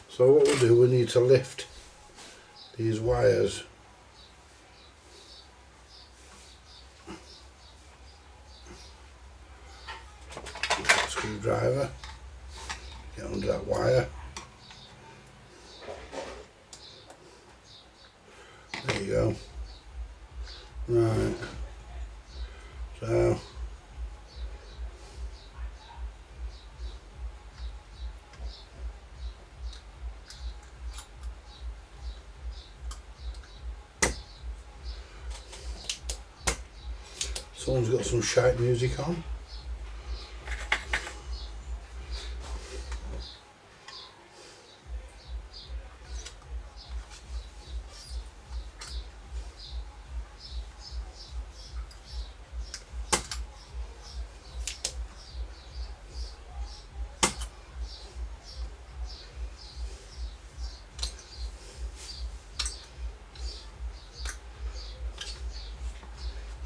So what we'll do, we need to lift these wires. Screwdriver, get under that wire. There you go. Right. So someone's got some shite music on.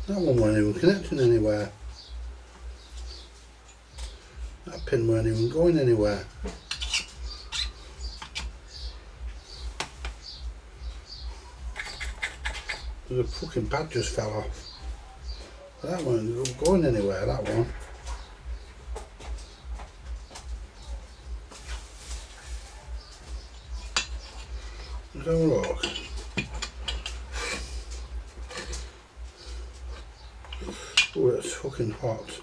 That one wasn't even connecting anywhere. That pin weren't even going anywhere. The fucking pad just fell off. That one wasn't going anywhere, that one. Let's have a look. Oh, it's fucking hot.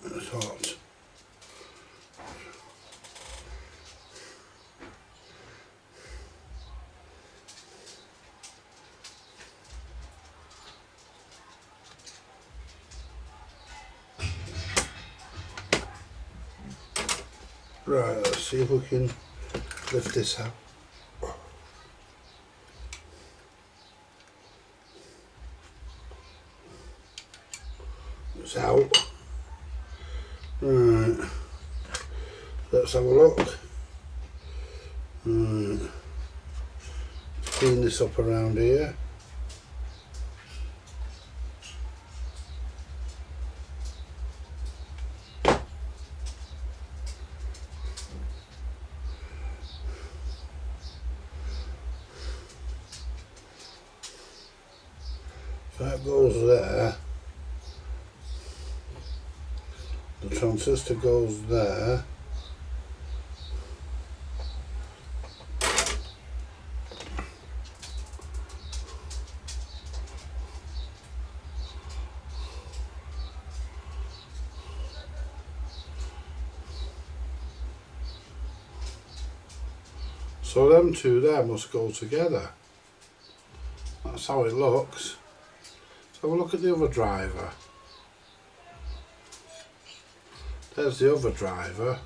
It's hot. Right, let's see if we can lift this out. It's out. Right, let's have a look. Right. Clean this up around here. That goes there. The transistor goes there. So them two there must go together. That's how it looks. Let's have a look at the other driver. There's the other driver.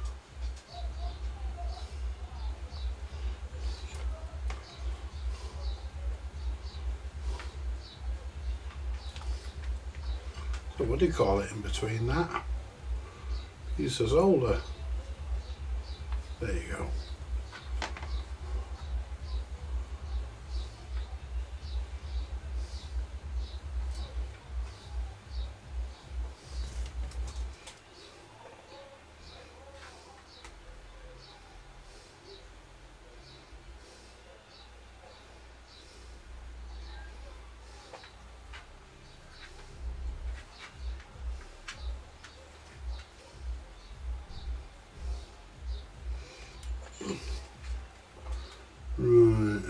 So what do you call it in between that? Piece of solder. There you go. Right.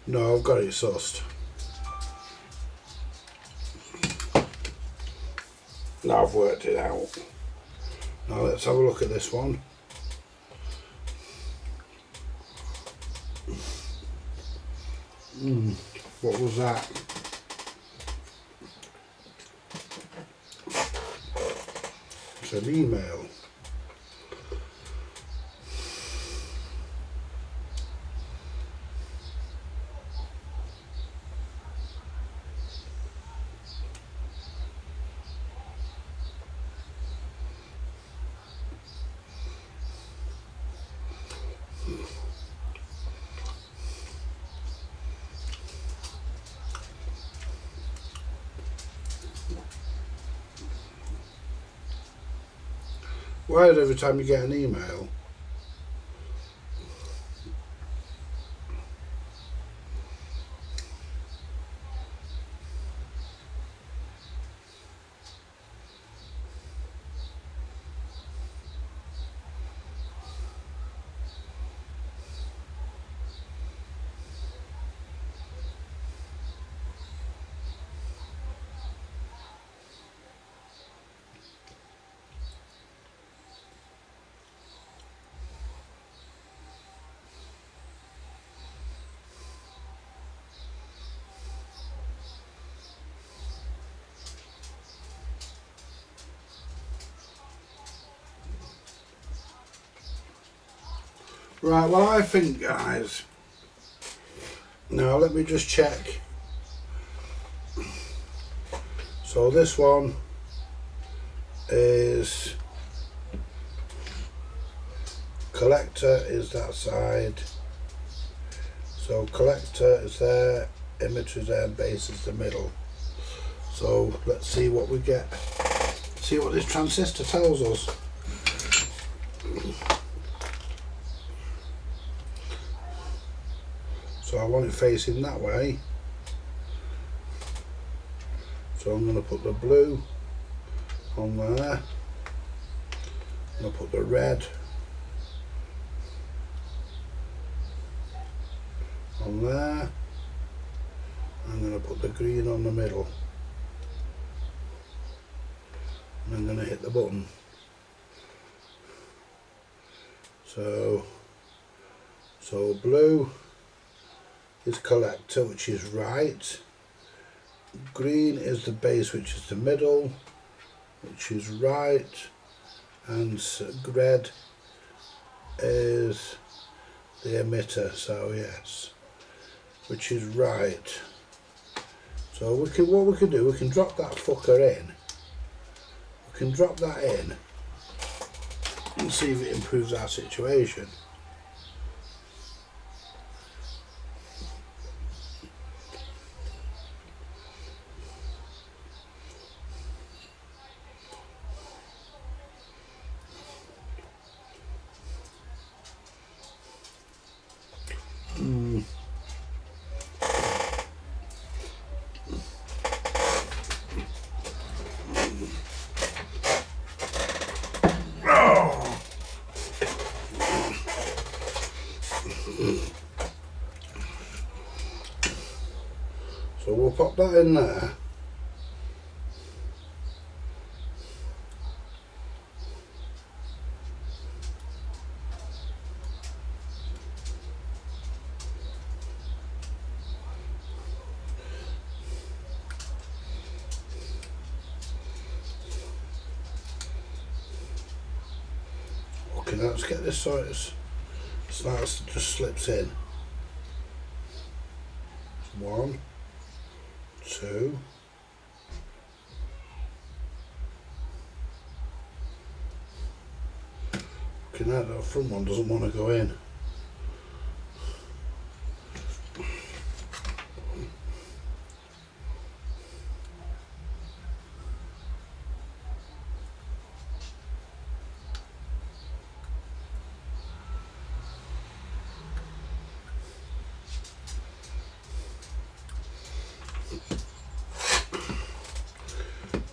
No, I've got it sussed. Now I've worked it out. Now let's have a look at this one. What was that? It's an email. Why every time you get an email? Right, well I think guys, now let me just check. So this one is, collector is that side. So collector is there, emitter is there, and base is the middle. So let's see what we get. See what this transistor tells us. So I want it facing that way. So I'm going to put the blue on there. I'm going to put the red on there. I'm going to put the green on the middle. And I'm going to hit the button. So blue is collector, which is right. Green is the base, which is the middle, which is right. And red is the emitter, so yes, which is right. So what we can do, we can drop that fucker in. We can drop that in and see if it improves our situation. So we'll pop that in there. Okay, now let's get this so it starts to just slips in. 1, 2. Okay, now that front one doesn't want to go in.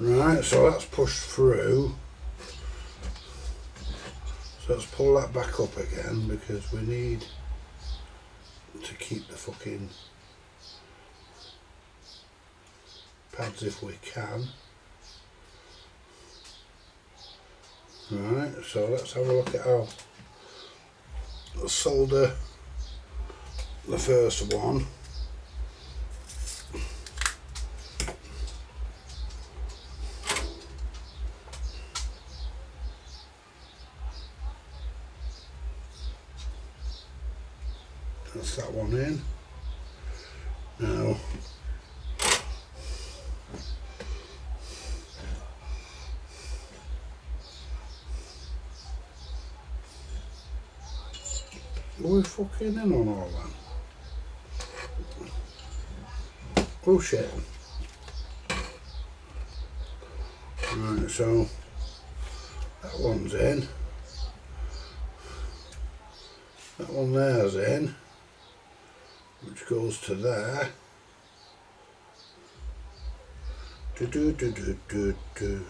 Right, so that's pushed through. So let's pull that back up again because we need to keep the fucking pads if we can. Right, so let's have a look at how let's solder the first one. That's that one in. Now are we fucking in on all that? Oh shit. Right, so that one's in. That one there's in, which goes to there. Do do do do do do.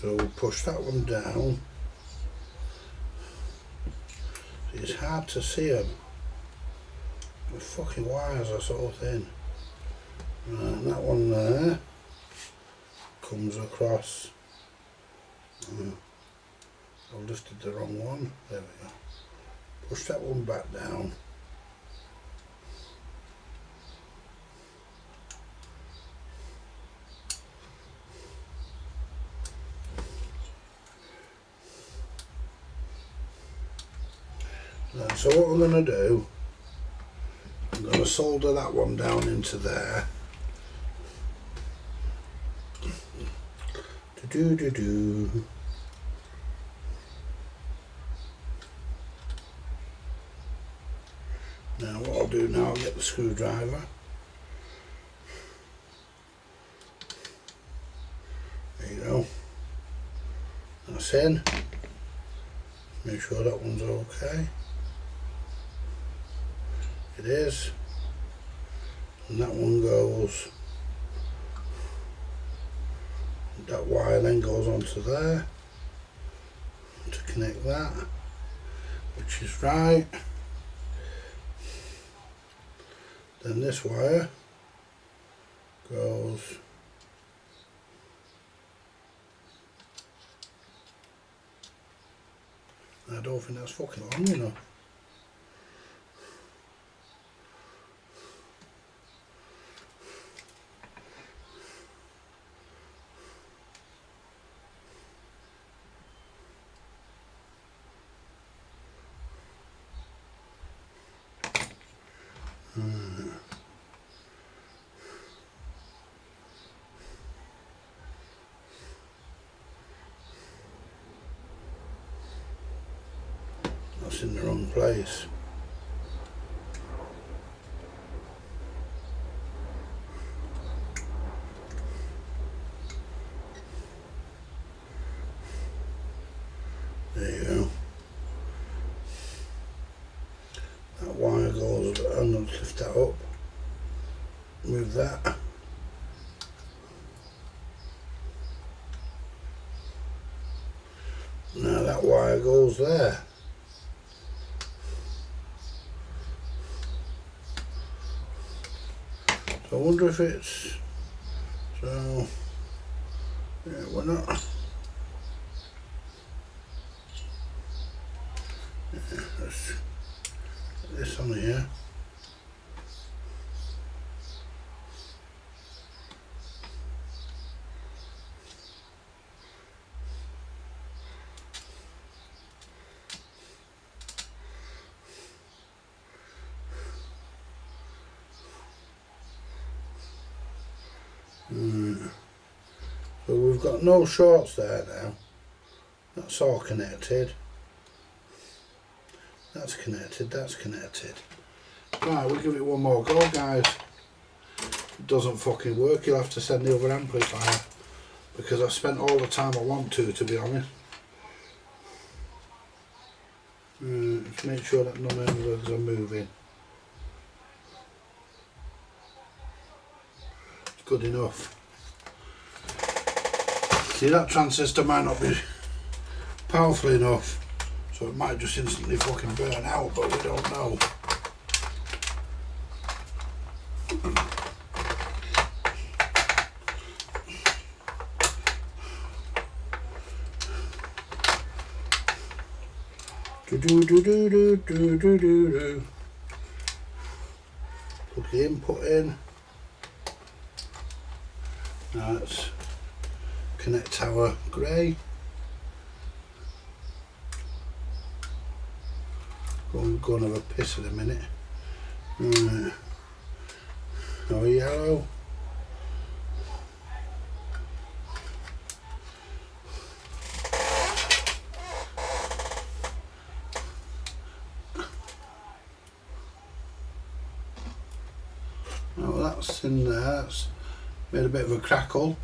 So we'll push that one down. It's hard to see them. The fucking wires are so thin. Right, and that one there comes across. I lifted the wrong one. There we go. Push that one back down. Right, so what I'm going to do, I'm going to solder that one down into there. Do do do. Now what I'll do now, I'll get the screwdriver. There you go. That's in. Make sure that one's okay. It is. And that one goes. That wire then goes onto there to connect that, which is right. Then this wire goes I don't think that's fucking long enough. That's in the wrong place. There you go. That wire goes, I'm going to lift that up. Move that. Now that wire goes there. So I wonder if it's, so, yeah, we're not, yeah, let's put this on here. So we've got no shorts there now. That's all connected. That's connected, that's connected. Right, we'll give it one more go, guys. If it doesn't fucking work, you'll have to send the other amplifier. Because I've spent all the time I want to be honest. Just make sure that none of the legs are moving. It's good enough. See, that transistor might not be powerful enough, so it might just instantly fucking burn out, but we don't know. Do do do do do do do do. Plug the input in. Now let's connect our grey. Go and have a piss in a minute. Our yellow. Oh, that's in there. That's made a bit of a crackle.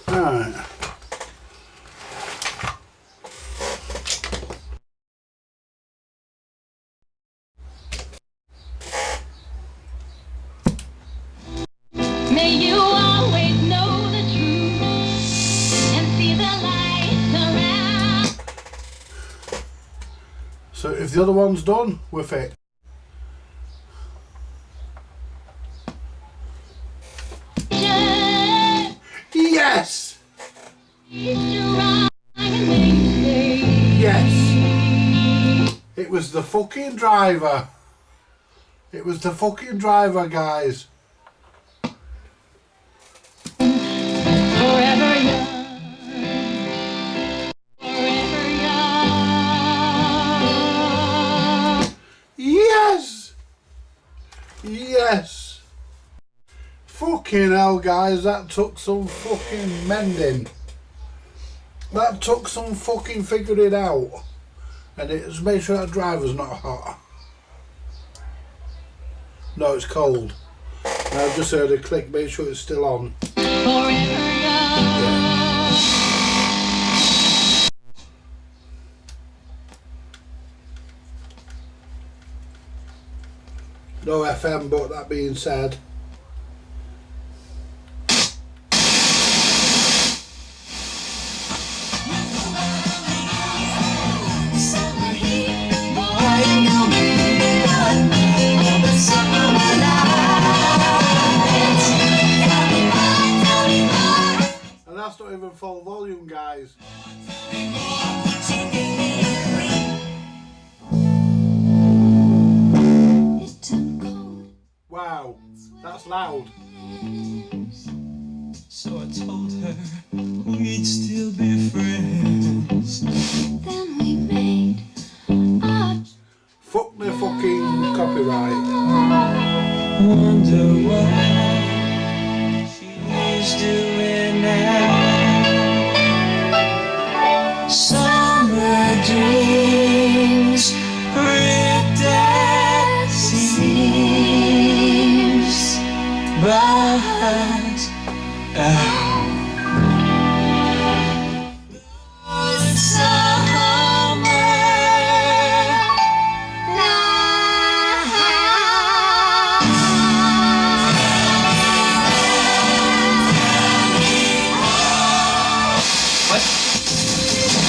Right. May you always know the truth and see the light around. So if the other one's done, we're fixed. Yes! Yes! It was the fucking driver. It was the fucking driver, guys. Forever young, forever young. Yes! Yes! Fucking hell, guys, that took some fucking mending. That took some fucking figuring out. And it's make sure that driver's not hot. No, it's cold. And I've just heard a click, make sure it's still on. Forever young. No FM, but that being said, and that's not even full volume, guys. It took That's loud. So I told her we'd still be friends. Then we made up. Fuck the fucking copyright. Wonder what she's doing now. Summer dreams ripped at seams, but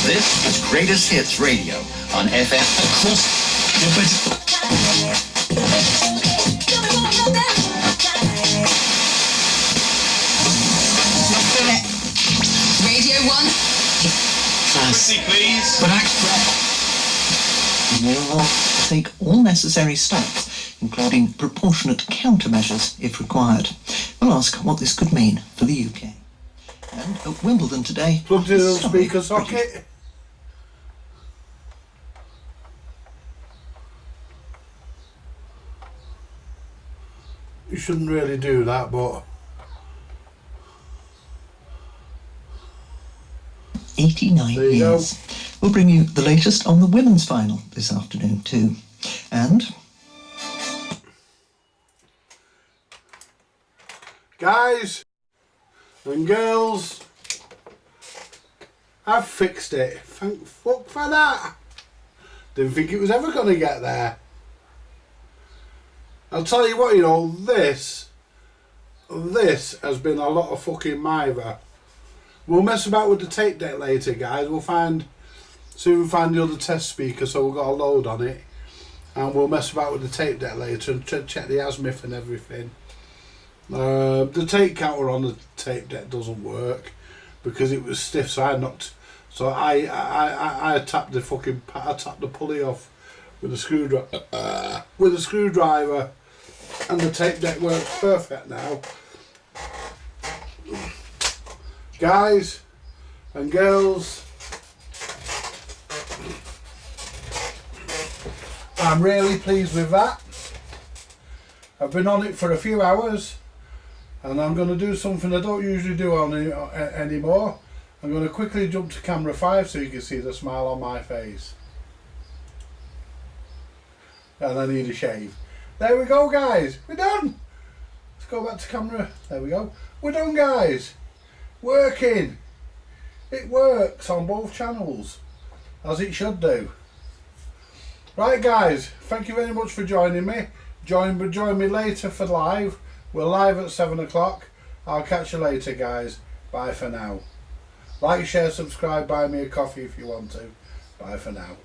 This is Greatest Hits Radio on FM. Radio 1. Classy, please. But we'll take all necessary steps, including proportionate countermeasures if required. We'll ask what this could mean for the UK. And at Wimbledon today, Plugged in the speaker socket. You shouldn't really do that, but 89 there you years. We'll bring you the latest on the women's final this afternoon too. And guys and girls, I've fixed it. Thank fuck for that. Didn't think it was ever going to get there. I'll tell you what, you know, this has been a lot of fucking mither. We'll mess about with the tape deck later, guys. We'll see if we find the other test speaker, so we've got a load on it, and we'll mess about with the tape deck later and check the azimuth and everything. The tape counter on the tape deck doesn't work because it was stiff, so I tapped the pulley off with a screwdriver, and the tape deck works perfect now. Guys and girls, I'm really pleased with that. I've been on it for a few hours, and I'm going to do something I don't usually do anymore. I'm going to quickly jump to camera 5 so you can see the smile on my face. And I need a shave. There we go, guys. We're done. Let's go back to camera. There we go. We're done, guys. Working. It works on both channels, as it should do. Right, guys. Thank you very much for joining me. Join me later for live. We're live at 7 o'clock. I'll catch you later, guys. Bye for now. Like, share, subscribe, buy me a coffee if you want to. Bye for now.